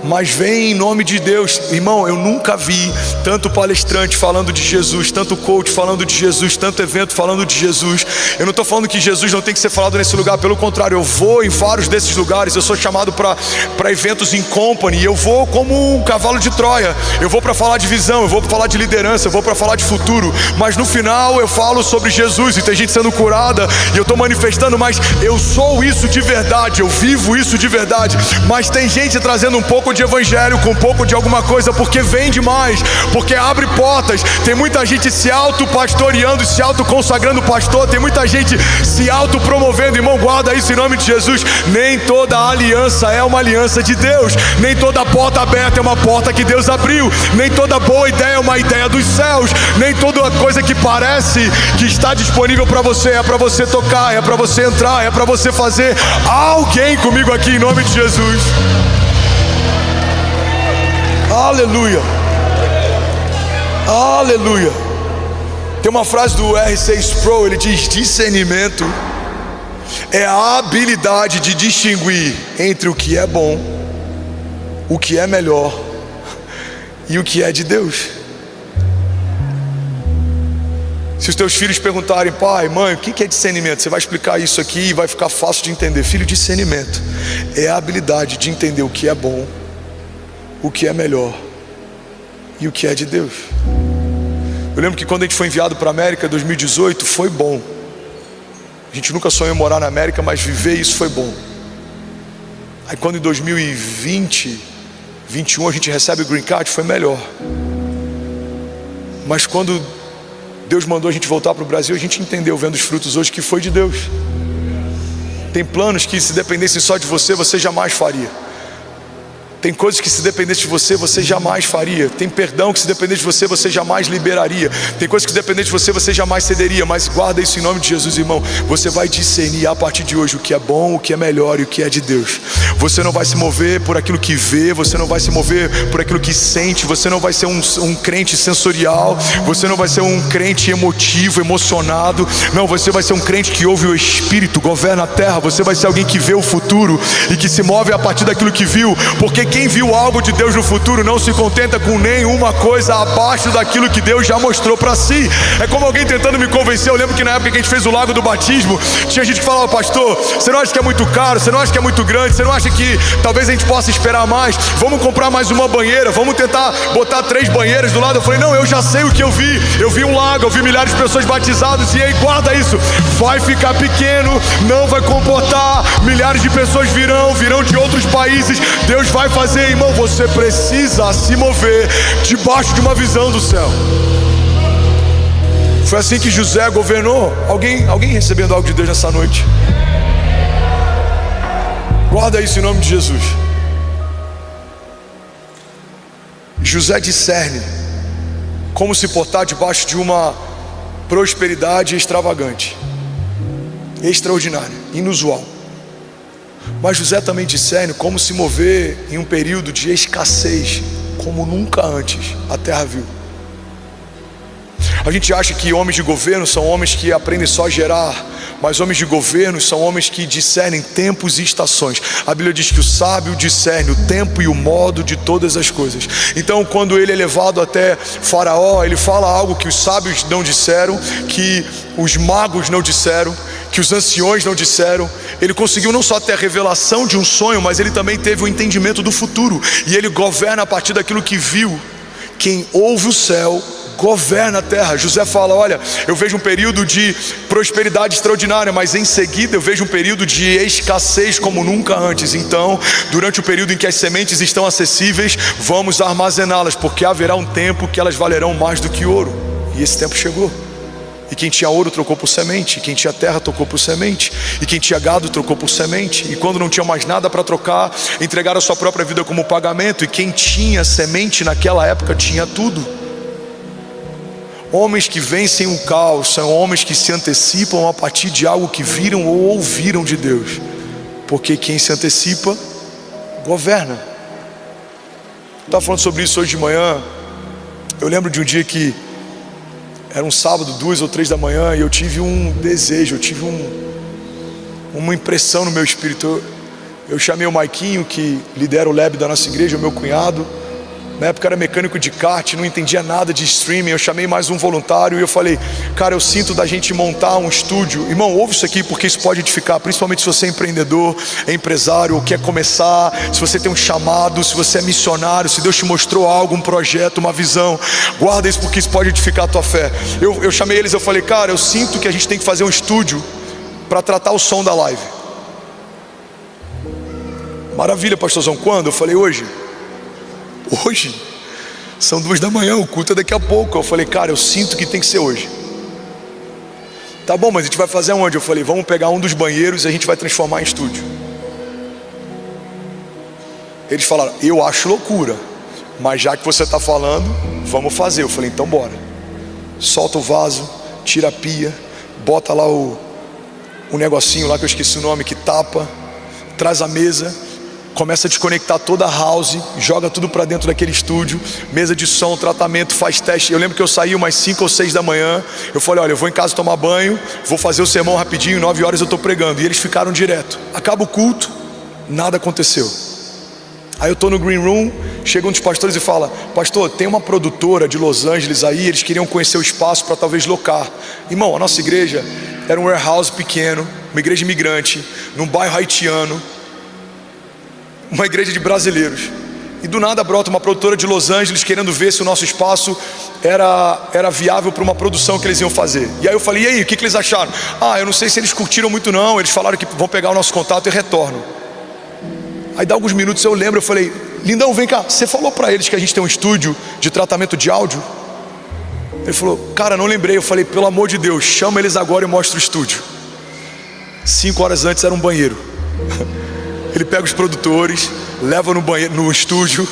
mas vem em nome de Deus. Irmão, eu nunca vi tanto palestrante falando de Jesus, tanto coach falando de Jesus, tanto evento falando de Jesus. Eu não estou falando que Jesus não tem que ser falado nesse lugar, pelo contrário, eu vou em vários desses lugares. Eu sou chamado para eventos em company, e eu vou como um cavalo de Troia. Eu vou para falar de visão, eu vou para falar de liderança, eu vou para falar de futuro, mas no final eu falo sobre Jesus, e tem gente sendo curada, e eu estou manifestando, mas eu sou isso de verdade, eu vivo isso de verdade. Mas tem gente trazendo um pouco de evangelho com um pouco de alguma coisa, porque vende mais, porque abre portas. Tem muita gente se auto-pastoreando, se auto-consagrando pastor, tem muita gente se auto-promovendo. Irmão, guarda isso em nome de Jesus. Nem toda aliança é uma aliança de Deus, nem toda porta aberta é uma porta que Deus abriu, nem toda boa ideia é uma ideia dos céus, nem toda coisa que parece que está disponível para você é para você tocar, é para você entrar, é para você fazer. Alguém comigo aqui em nome de Jesus. Aleluia, aleluia. Tem uma frase do R6 Pro, ele diz: discernimento é a habilidade de distinguir entre o que é bom, o que é melhor e o que é de Deus. Se os teus filhos perguntarem: pai, mãe, o que é discernimento? Você vai explicar isso aqui e vai ficar fácil de entender. Filho, discernimento é a habilidade de entender o que é bom, o que é melhor e o que é de Deus. Eu lembro que quando a gente foi enviado para a América em 2018, foi bom. A gente nunca sonhou em morar na América, mas viver isso foi bom. Aí quando em 2020, 21 a gente recebe o Green Card, foi melhor. Mas quando Deus mandou a gente voltar para o Brasil, a gente entendeu, vendo os frutos hoje, que foi de Deus. Tem planos que, se dependessem só de você, você jamais faria. Tem coisas que, se dependesse de você, você jamais faria. Tem perdão que, se dependesse de você, você jamais liberaria. Tem coisas que, se dependesse de você, você jamais cederia. Mas guarda isso em nome de Jesus, irmão. Você vai discernir a partir de hoje o que é bom, o que é melhor e o que é de Deus. Você não vai se mover por aquilo que vê, você não vai se mover por aquilo que sente. Você não vai ser um crente sensorial, você não vai ser um crente emotivo, emocionado. Não, você vai ser um crente que ouve o Espírito, governa a terra. Você vai ser alguém que vê o futuro e que se move a partir daquilo que viu. Porque quem viu algo de Deus no futuro não se contenta com nenhuma coisa abaixo daquilo que Deus já mostrou para si. É como alguém tentando me convencer. Eu lembro que na época que a gente fez o Lago do Batismo, tinha gente que falava: pastor, você não acha que é muito caro? Você não acha que é muito grande? Você não acha que talvez a gente possa esperar mais? Vamos comprar mais uma banheira, vamos tentar botar 3 banheiras do lado. Eu falei: não, eu já sei o que eu vi. Eu vi um lago, eu vi milhares de pessoas batizadas. E aí, guarda isso, vai ficar pequeno, não vai comportar. Milhares de pessoas virão de outros países. Deus vai fazer, irmão. Você precisa se mover debaixo de uma visão do céu. Foi assim que José governou. Alguém recebendo algo de Deus nessa noite? Guarda isso em nome de Jesus. José discerne como se portar debaixo de uma prosperidade extravagante, extraordinária, inusual. Mas José também discerne como se mover em um período de escassez, como nunca antes a terra viu. A gente acha que homens de governo são homens que aprendem só a gerar, mas homens de governo são homens que discernem tempos e estações. A Bíblia diz que o sábio discerne o tempo e o modo de todas as coisas. Então, quando ele é levado até Faraó, ele fala algo que os sábios não disseram, que os magos não disseram, que os anciões não disseram. Ele conseguiu não só ter a revelação de um sonho, mas ele também teve o entendimento do futuro. E ele governa a partir daquilo que viu. Quem ouve o céu governa a terra. José fala: olha, eu vejo um período de prosperidade extraordinária, mas em seguida eu vejo um período de escassez como nunca antes. Então, durante o período em que as sementes estão acessíveis, vamos armazená-las, porque haverá um tempo que elas valerão mais do que ouro. E esse tempo chegou. E quem tinha ouro trocou por semente, e quem tinha terra trocou por semente, e quem tinha gado trocou por semente. E quando não tinha mais nada para trocar, entregaram a sua própria vida como pagamento. E quem tinha semente naquela época tinha tudo. Homens que vencem o caos são homens que se antecipam a partir de algo que viram ou ouviram de Deus. Porque quem se antecipa, governa. Eu estava falando sobre isso hoje de manhã. Eu lembro de um dia que era um sábado, 2 ou 3 da manhã, e eu tive um desejo, eu tive uma impressão no meu espírito. Eu chamei o Maiquinho, que lidera o lab da nossa igreja, o meu cunhado, Na época era mecânico de kart, não entendia nada de streaming. Eu chamei mais um voluntário e eu falei: cara, eu sinto da gente montar um estúdio. Irmão, ouve isso aqui porque isso pode edificar, principalmente se você é empreendedor, é empresário ou quer começar, se você tem um chamado, se você é missionário, se Deus te mostrou algo, um projeto, uma visão. Guarda isso porque isso pode edificar a tua fé. Eu chamei eles, eu falei: cara, eu sinto que a gente tem que fazer um estúdio para tratar o som da live. Maravilha, pastorzão, quando? Eu falei: hoje. São 2 da manhã, o culto é daqui a pouco. Eu falei: cara, eu sinto que tem que ser hoje. Tá bom, mas a gente vai fazer aonde? Eu falei: vamos pegar um dos banheiros e a gente vai transformar em estúdio. Eles falaram: eu acho loucura, mas já que você está falando, vamos fazer. Eu falei: então bora. Solta o vaso, tira a pia, bota lá o negocinho lá que eu esqueci o nome, que tapa, traz a mesa, começa a desconectar toda a house, joga tudo para dentro daquele estúdio, mesa de som, tratamento, faz teste. Eu lembro que eu saí umas 5 ou 6 da manhã. Eu falei: olha, eu vou em casa tomar banho, vou fazer o sermão rapidinho, 9 horas eu estou pregando. E eles ficaram direto. Acaba o culto, nada aconteceu. Aí eu estou no green room, chega um dos pastores e fala: pastor, tem uma produtora de Los Angeles aí, eles queriam conhecer o espaço para talvez locar. Irmão, a nossa igreja era um warehouse pequeno, uma igreja imigrante, num bairro haitiano, uma igreja de brasileiros. E do nada brota uma produtora de Los Angeles querendo ver se o nosso espaço era viável para uma produção que eles iam fazer. E aí eu falei: e aí, o que eles acharam? Ah, eu não sei se eles curtiram muito não, eles falaram que vão pegar o nosso contato e retornam. Aí dá alguns minutos eu lembro, eu falei: lindão, vem cá, você falou para eles que a gente tem um estúdio de tratamento de áudio? Ele falou: cara, não lembrei. Eu falei: pelo amor de Deus, chama eles agora e mostra o estúdio. 5 horas antes era um banheiro. Ele pega os produtores, leva no banheiro, no estúdio,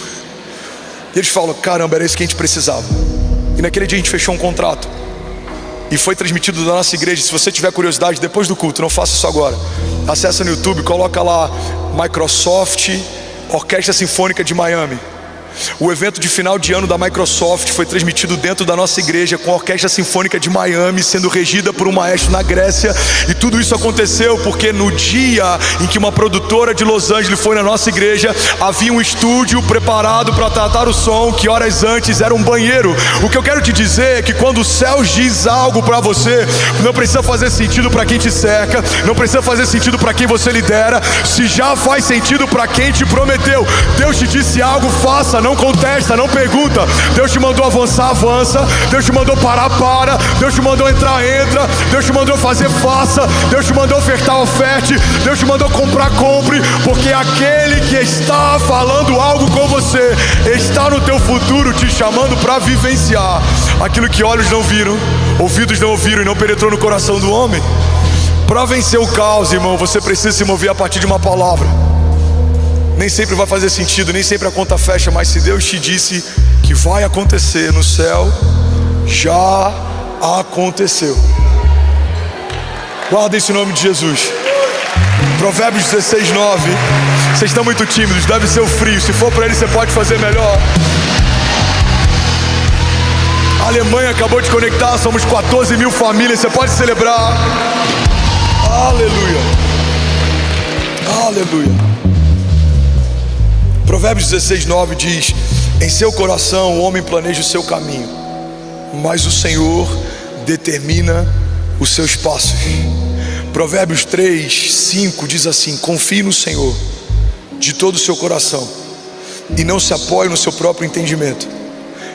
e eles falam: caramba, era isso que a gente precisava. E naquele dia a gente fechou um contrato e foi transmitido da nossa igreja. Se você tiver curiosidade, depois do culto, não faça isso agora, acessa no YouTube, coloca lá Microsoft Orquestra Sinfônica de Miami. O evento de final de ano da Microsoft foi transmitido dentro da nossa igreja, com a Orquestra Sinfônica de Miami sendo regida por um maestro na Grécia. E tudo isso aconteceu porque no dia em que uma produtora de Los Angeles foi na nossa igreja, havia um estúdio preparado para tratar o som, que horas antes era um banheiro. O que eu quero te dizer é que quando o céu diz algo para você, não precisa fazer sentido para quem te cerca, não precisa fazer sentido para quem você lidera. Se já faz sentido para quem te prometeu, Deus te disse algo, faça. Não contesta, não pergunta. Deus te mandou avançar, avança. Deus te mandou parar, para. Deus te mandou entrar, entra. Deus te mandou fazer, faça. Deus te mandou ofertar, oferte. Deus te mandou comprar, compre. Porque aquele que está falando algo com você está no teu futuro, te chamando para vivenciar aquilo que olhos não viram, ouvidos não ouviram e não penetrou no coração do homem. Para vencer o caos, irmão, você precisa se mover a partir de uma palavra. Nem sempre vai fazer sentido, nem sempre a conta fecha, mas se Deus te disse que vai acontecer no céu, já aconteceu. Guarda isso em nome de Jesus. Provérbios 16, 9. Vocês estão muito tímidos, deve ser o frio. Se for para ele, você pode fazer melhor. A Alemanha acabou de conectar, somos 14 mil famílias, você pode celebrar. Aleluia. Aleluia. Provérbios 16, 9 diz: em seu coração o homem planeja o seu caminho, mas o Senhor determina os seus passos. Provérbios 3, 5 diz assim: confie no Senhor de todo o seu coração e não se apoie no seu próprio entendimento.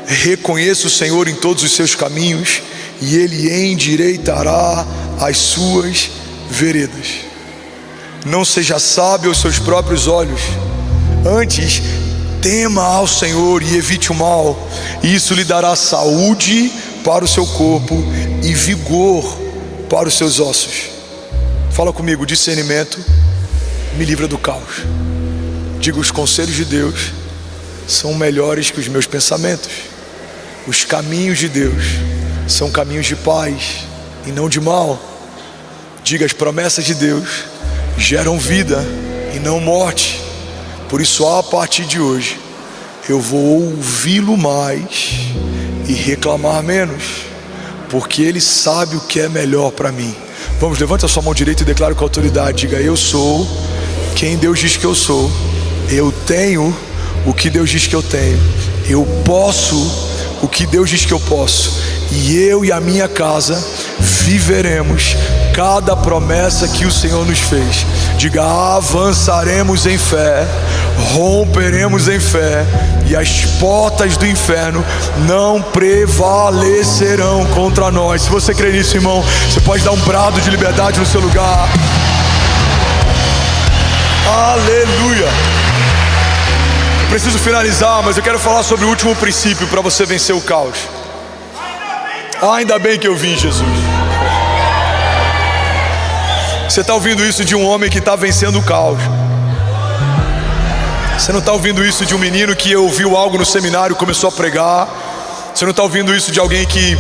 Reconheça o Senhor em todos os seus caminhos e Ele endireitará as suas veredas. Não seja sábio aos seus próprios olhos, antes tema ao Senhor e evite o mal, e isso lhe dará saúde para o seu corpo e vigor para os seus ossos. Fala comigo: discernimento me livra do caos. Diga: os conselhos de Deus são melhores que os meus pensamentos. Os caminhos de Deus são caminhos de paz e não de mal. Diga: as promessas de Deus geram vida e não morte. Por isso, a partir de hoje, eu vou ouvi-lo mais e reclamar menos, porque Ele sabe o que é melhor para mim. Vamos, levante a sua mão direita e declare com autoridade. Diga: eu sou quem Deus diz que eu sou. Eu tenho o que Deus diz que eu tenho. Eu posso o que Deus diz que eu posso, e eu e a minha casa viveremos cada promessa que o Senhor nos fez. Diga: avançaremos em fé, romperemos em fé, e as portas do inferno não prevalecerão contra nós. Se você crê nisso, irmão, você pode dar um brado de liberdade no seu lugar. Aleluia. Eu preciso finalizar, mas eu quero falar sobre o último princípio para você vencer o caos. Ainda bem que eu vim, Jesus. Você está ouvindo isso de um homem que está vencendo o caos. Você não está ouvindo isso de um menino que ouviu algo no seminário e começou a pregar. Você não está ouvindo isso de alguém que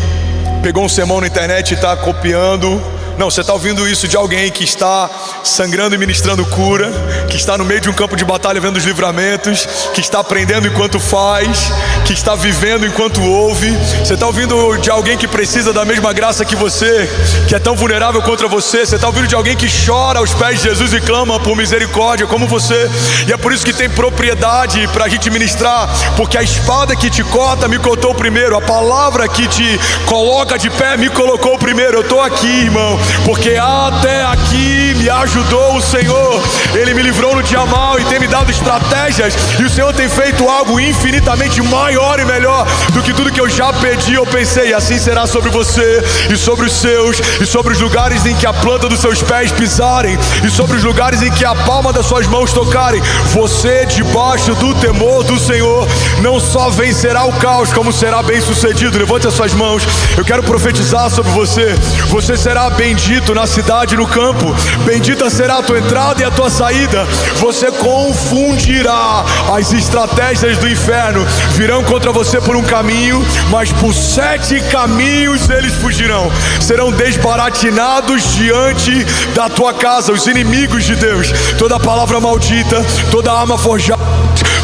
pegou um sermão na internet e está copiando. Não, você está ouvindo isso de alguém que está sangrando e ministrando cura, que está no meio de um campo de batalha vendo os livramentos, que está aprendendo enquanto faz, que está vivendo enquanto ouve. Você está ouvindo de alguém que precisa da mesma graça que você, que é tão vulnerável contra você. Você está ouvindo de alguém que chora aos pés de Jesus e clama por misericórdia como você. E é por isso que tem propriedade para a gente ministrar, porque a espada que te corta me cortou primeiro, a palavra que te coloca de pé me colocou primeiro. Eu estou aqui, irmão, porque até aqui me ajudou o Senhor. Ele me livrou no dia mal e tem me dado estratégias, e o Senhor tem feito algo infinitamente maior e melhor do que tudo que eu já pedi ou pensei. E assim será sobre você e sobre os seus, e sobre os lugares em que a planta dos seus pés pisarem, e sobre os lugares em que a palma das suas mãos tocarem. Você, debaixo do temor do Senhor, não só vencerá o caos, como será bem sucedido. Levante as suas mãos. Eu quero profetizar sobre você. Você será bendito na cidade e no campo. Bendita será a tua entrada e a tua saída. Você confundirá as estratégias do inferno. Virão contra você por um caminho, mas por 7 caminhos eles fugirão. Serão desbaratinados diante da tua casa os inimigos de Deus. Toda palavra maldita, toda arma forjada,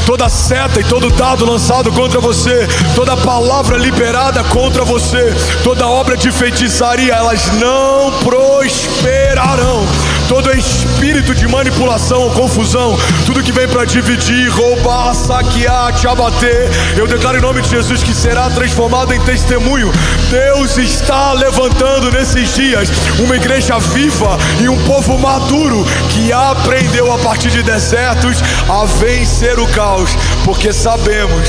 toda seta e todo dardo lançado contra você, toda palavra liberada contra você, toda obra de feitiçaria, elas não prosperarão. Todo espírito de manipulação ou confusão, tudo que vem para dividir, roubar, saquear, te abater, eu declaro em nome de Jesus que será transformado em testemunho. Deus está levantando nesses dias uma igreja viva e um povo maduro que aprendeu a partir de desertos a vencer o caos, porque sabemos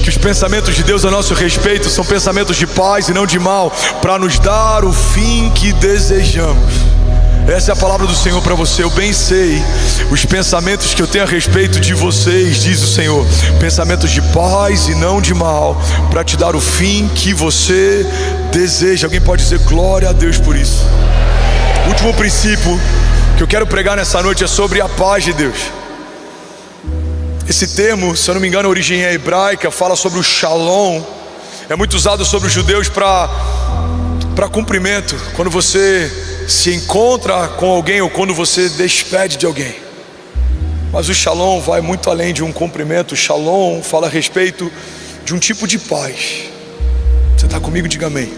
que os pensamentos de Deus a nosso respeito são pensamentos de paz e não de mal, para nos dar o fim que desejamos. Essa é a palavra do Senhor para você. Eu bem sei os pensamentos que eu tenho a respeito de vocês, diz o Senhor, pensamentos de paz e não de mal, para te dar o fim que você deseja. Alguém pode dizer glória a Deus por isso? O último princípio que eu quero pregar nessa noite é sobre a paz de Deus. Esse termo, se eu não me engano, a origem é hebraica, fala sobre o shalom. É muito usado sobre os judeus para cumprimento, quando você se encontra com alguém ou quando você despede de alguém. Mas o shalom vai muito além de um cumprimento. O shalom fala a respeito de um tipo de paz. Você está comigo? Diga amém.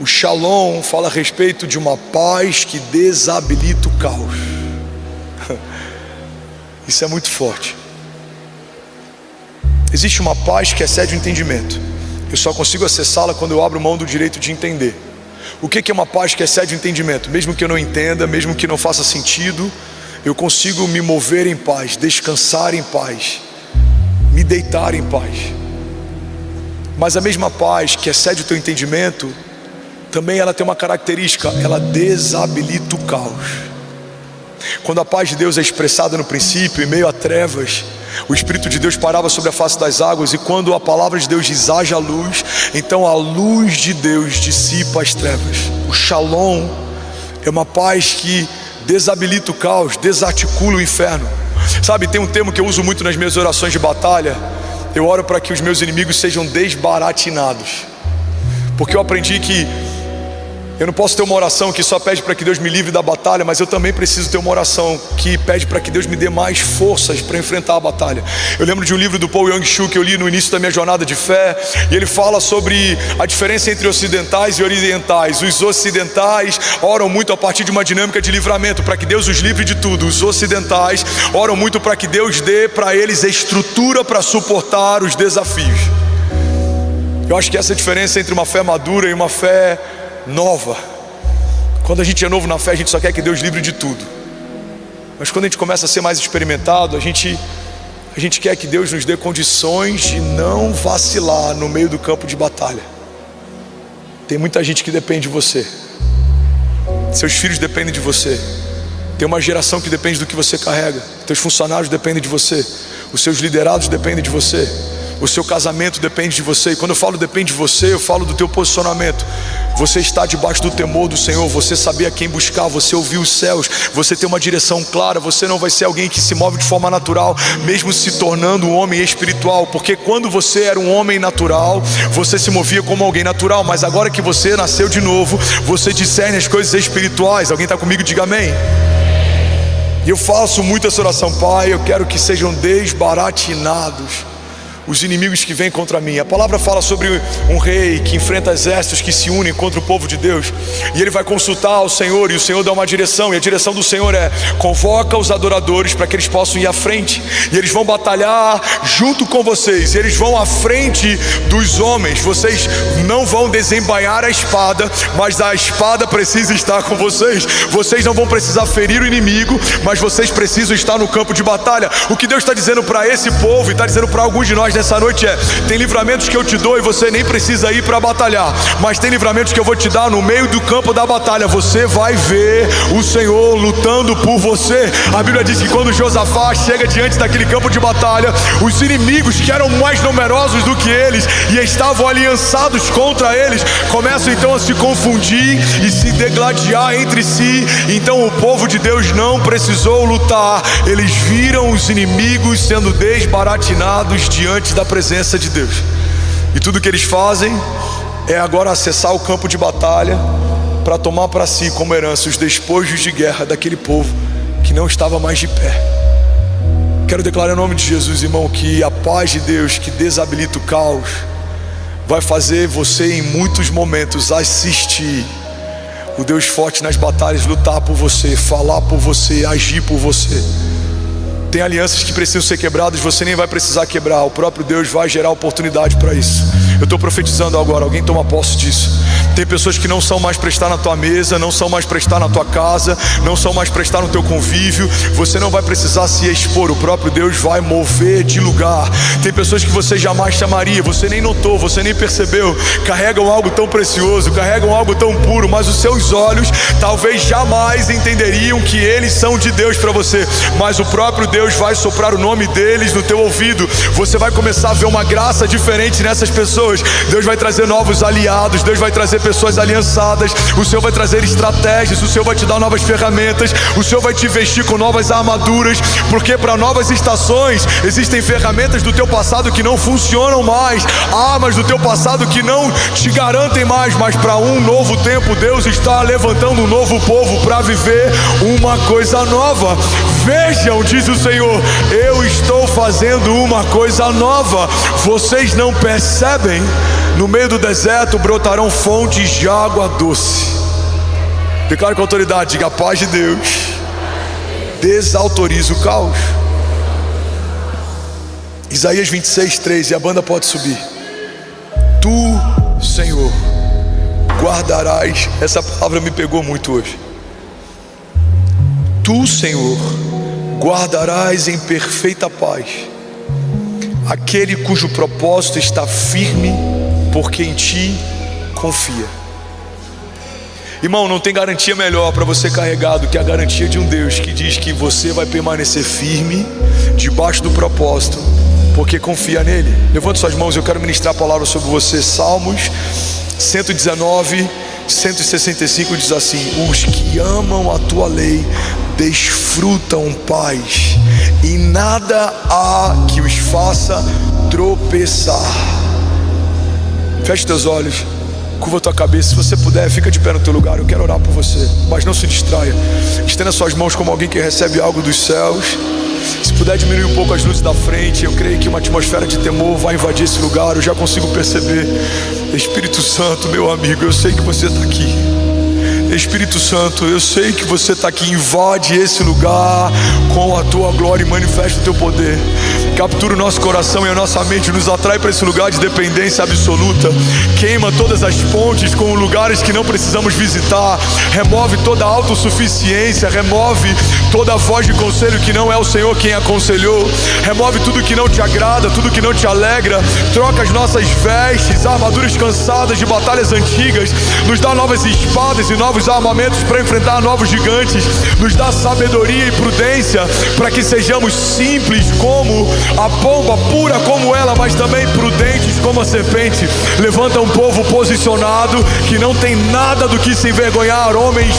O shalom fala a respeito de uma paz que desabilita o caos. Isso é muito forte. Existe uma paz que excede o entendimento. Eu só consigo acessá-la quando eu abro mão do direito de entender. O que é uma paz que excede o entendimento? Mesmo que eu não entenda, mesmo que não faça sentido, eu consigo me mover em paz, descansar em paz, me deitar em paz. Mas a mesma paz que excede o teu entendimento, também ela tem uma característica: ela desabilita o caos. Quando a paz de Deus é expressada no princípio, em meio a trevas, o Espírito de Deus parava sobre a face das águas, e quando a palavra de Deus diz haja luz, então a luz de Deus dissipa as trevas. O shalom é uma paz que desabilita o caos, desarticula o inferno. Sabe, tem um termo que eu uso muito nas minhas orações de batalha. Eu oro para que os meus inimigos sejam desbaratinados, porque eu aprendi que Eu não posso ter uma oração que só pede para que Deus me livre da batalha, mas eu também preciso ter uma oração que pede para que Deus me dê mais forças para enfrentar a batalha. Eu lembro de um livro do Paul Young-Shu que eu li no início da minha jornada de fé, e ele fala sobre a diferença entre ocidentais e orientais. Os ocidentais oram muito a partir de uma dinâmica de livramento, para que Deus os livre de tudo. Os ocidentais oram muito para que Deus dê para eles a estrutura para suportar os desafios. Eu acho que essa é a diferença entre uma fé madura e uma fé nova. Quando a gente é novo na fé, a gente só quer que Deus livre de tudo. Mas quando a gente começa a ser mais experimentado, a gente quer que Deus nos dê condições de não vacilar no meio do campo de batalha. Tem muita gente que depende de você. Seus filhos dependem de você. Tem uma geração que depende do que você carrega. Teus funcionários dependem de você. Os seus liderados dependem de você. O seu casamento depende de você. E quando eu falo depende de você, eu falo do teu posicionamento. Você está debaixo do temor do Senhor, você saber a quem buscar, você ouvir os céus, você ter uma direção clara. Você não vai ser alguém que se move de forma natural, mesmo se tornando um homem espiritual. Porque quando você era um homem natural, você se movia como alguém natural. Mas agora que você nasceu de novo, você discerne as coisas espirituais. Alguém está comigo? Diga amém. E eu faço muito essa oração: Pai, eu quero que sejam desbaratinados os inimigos que vêm contra mim. A palavra fala sobre um rei que enfrenta exércitos que se unem contra o povo de Deus, e ele vai consultar o Senhor, e o Senhor dá uma direção, e a direção do Senhor é: convoca os adoradores para que eles possam ir à frente, e eles vão batalhar junto com vocês, e eles vão à frente dos homens. Vocês não vão desembainhar a espada, mas a espada precisa estar com vocês. Vocês não vão precisar ferir o inimigo, mas vocês precisam estar no campo de batalha. O que Deus está dizendo para esse povo, e está dizendo para alguns de nós nessa noite é: tem livramentos que eu te dou e você nem precisa ir para batalhar, mas tem livramentos que eu vou te dar no meio do campo da batalha. Você vai ver o Senhor lutando por você. A Bíblia diz que quando Josafá chega diante daquele campo de batalha, os inimigos que eram mais numerosos do que eles e estavam aliançados contra eles, começam então a se confundir e se degladiar entre si. Então o povo de Deus não precisou lutar, eles viram os inimigos sendo desbaratinados diante da presença de Deus. E tudo que eles fazem é agora acessar o campo de batalha para tomar para si como herança os despojos de guerra daquele povo que não estava mais de pé. Quero declarar em nome de Jesus, irmão, que a paz de Deus que desabilita o caos vai fazer você em muitos momentos assistir o Deus forte nas batalhas lutar por você, falar por você, agir por você. Tem alianças que precisam ser quebradas, você nem vai precisar quebrar. O próprio Deus vai gerar oportunidade para isso. Eu estou profetizando agora, alguém toma posse disso. Tem pessoas que não são mais para estar na tua mesa, não são mais para estar na tua casa, não são mais para estar no teu convívio. Você não vai precisar se expor, o próprio Deus vai mover de lugar. Tem pessoas que você jamais chamaria, você nem notou, você nem percebeu, carregam algo tão precioso, carregam algo tão puro, mas os seus olhos talvez jamais entenderiam que eles são de Deus para você. Mas o próprio Deus vai soprar o nome deles no teu ouvido. Você vai começar a ver uma graça diferente nessas pessoas. Deus vai trazer novos aliados, Deus vai trazer pessoas aliançadas. O Senhor vai trazer estratégias, o Senhor vai te dar novas ferramentas, o Senhor vai te vestir com novas armaduras, porque para novas estações existem ferramentas do teu passado que não funcionam mais, armas do teu passado que não te garantem mais, mas para um novo tempo Deus está levantando um novo povo para viver uma coisa nova. Vejam, diz o Senhor, eu estou fazendo uma coisa nova. Vocês não percebem? No meio do deserto brotarão fontes de água doce. Declare com autoridade, diga: a paz de Deus desautoriza o caos. Isaías 26:3, e a banda pode subir. Tu, Senhor, guardarás. Essa palavra me pegou muito hoje. Tu, Senhor, guardarás em perfeita paz aquele cujo propósito está firme, porque em ti confia. Irmão, não tem garantia melhor para você carregar do que a garantia de um Deus que diz que você vai permanecer firme debaixo do propósito, porque confia nele. Levante suas mãos, eu quero ministrar a palavra sobre você. Salmos 119, 165 diz assim: os que amam a tua lei desfrutam paz, e nada há que os faça tropeçar. Feche teus olhos. Curva a tua cabeça, se você puder, fica de pé no teu lugar. Eu quero orar por você, mas não se distraia. Estenda suas mãos como alguém que recebe algo dos céus. Se puder diminuir um pouco as luzes da frente, eu creio que uma atmosfera de temor vai invadir esse lugar. Eu já consigo perceber. Espírito Santo, meu amigo, eu sei que você está aqui. Espírito Santo, eu sei que você está aqui. Invade esse lugar com a tua glória e manifesta o teu poder. Captura o nosso coração e a nossa mente, nos atrai para esse lugar de dependência absoluta. Queima todas as pontes com lugares que não precisamos visitar. Remove toda a autossuficiência. Remove toda a voz de conselho que não é o Senhor quem aconselhou. Remove tudo que não te agrada, tudo que não te alegra. Troca as nossas vestes, armaduras cansadas de batalhas antigas. Nos dá novas espadas e novos armamentos para enfrentar novos gigantes. Nos dá sabedoria e prudência para que sejamos simples como a pomba, pura como ela, mas também prudentes como a serpente. Levanta um povo posicionado que não tem nada do que se envergonhar, homens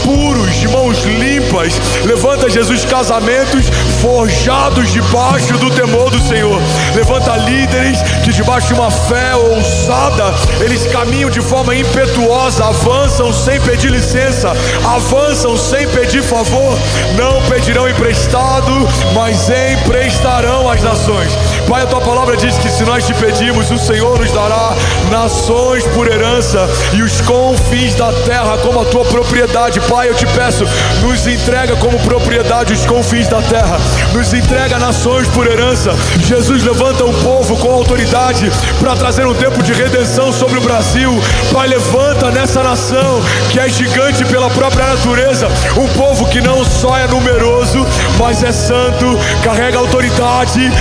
puros, de mãos limpas. Levanta, Jesus, casamentos forjados debaixo do temor do Senhor. Levanta líderes que debaixo de uma fé ousada, eles caminham de forma impetuosa, avançam sem pedir licença, avançam sem pedir favor. Não pedirão emprestado, mas emprestarão às nações. Pai, a tua palavra diz que se nós te pedirmos, o Senhor nos dará nações por herança e os confins da terra como a tua propriedade. Pai, eu te peço, nos entrega como propriedade os confins da terra, nos entrega nações por herança. Jesus, levanta um povo com autoridade para trazer um tempo de redenção sobre o Brasil. Pai, levanta nessa nação que é gigante pela própria natureza, um povo que não só é numeroso, mas é santo, carrega autoridade.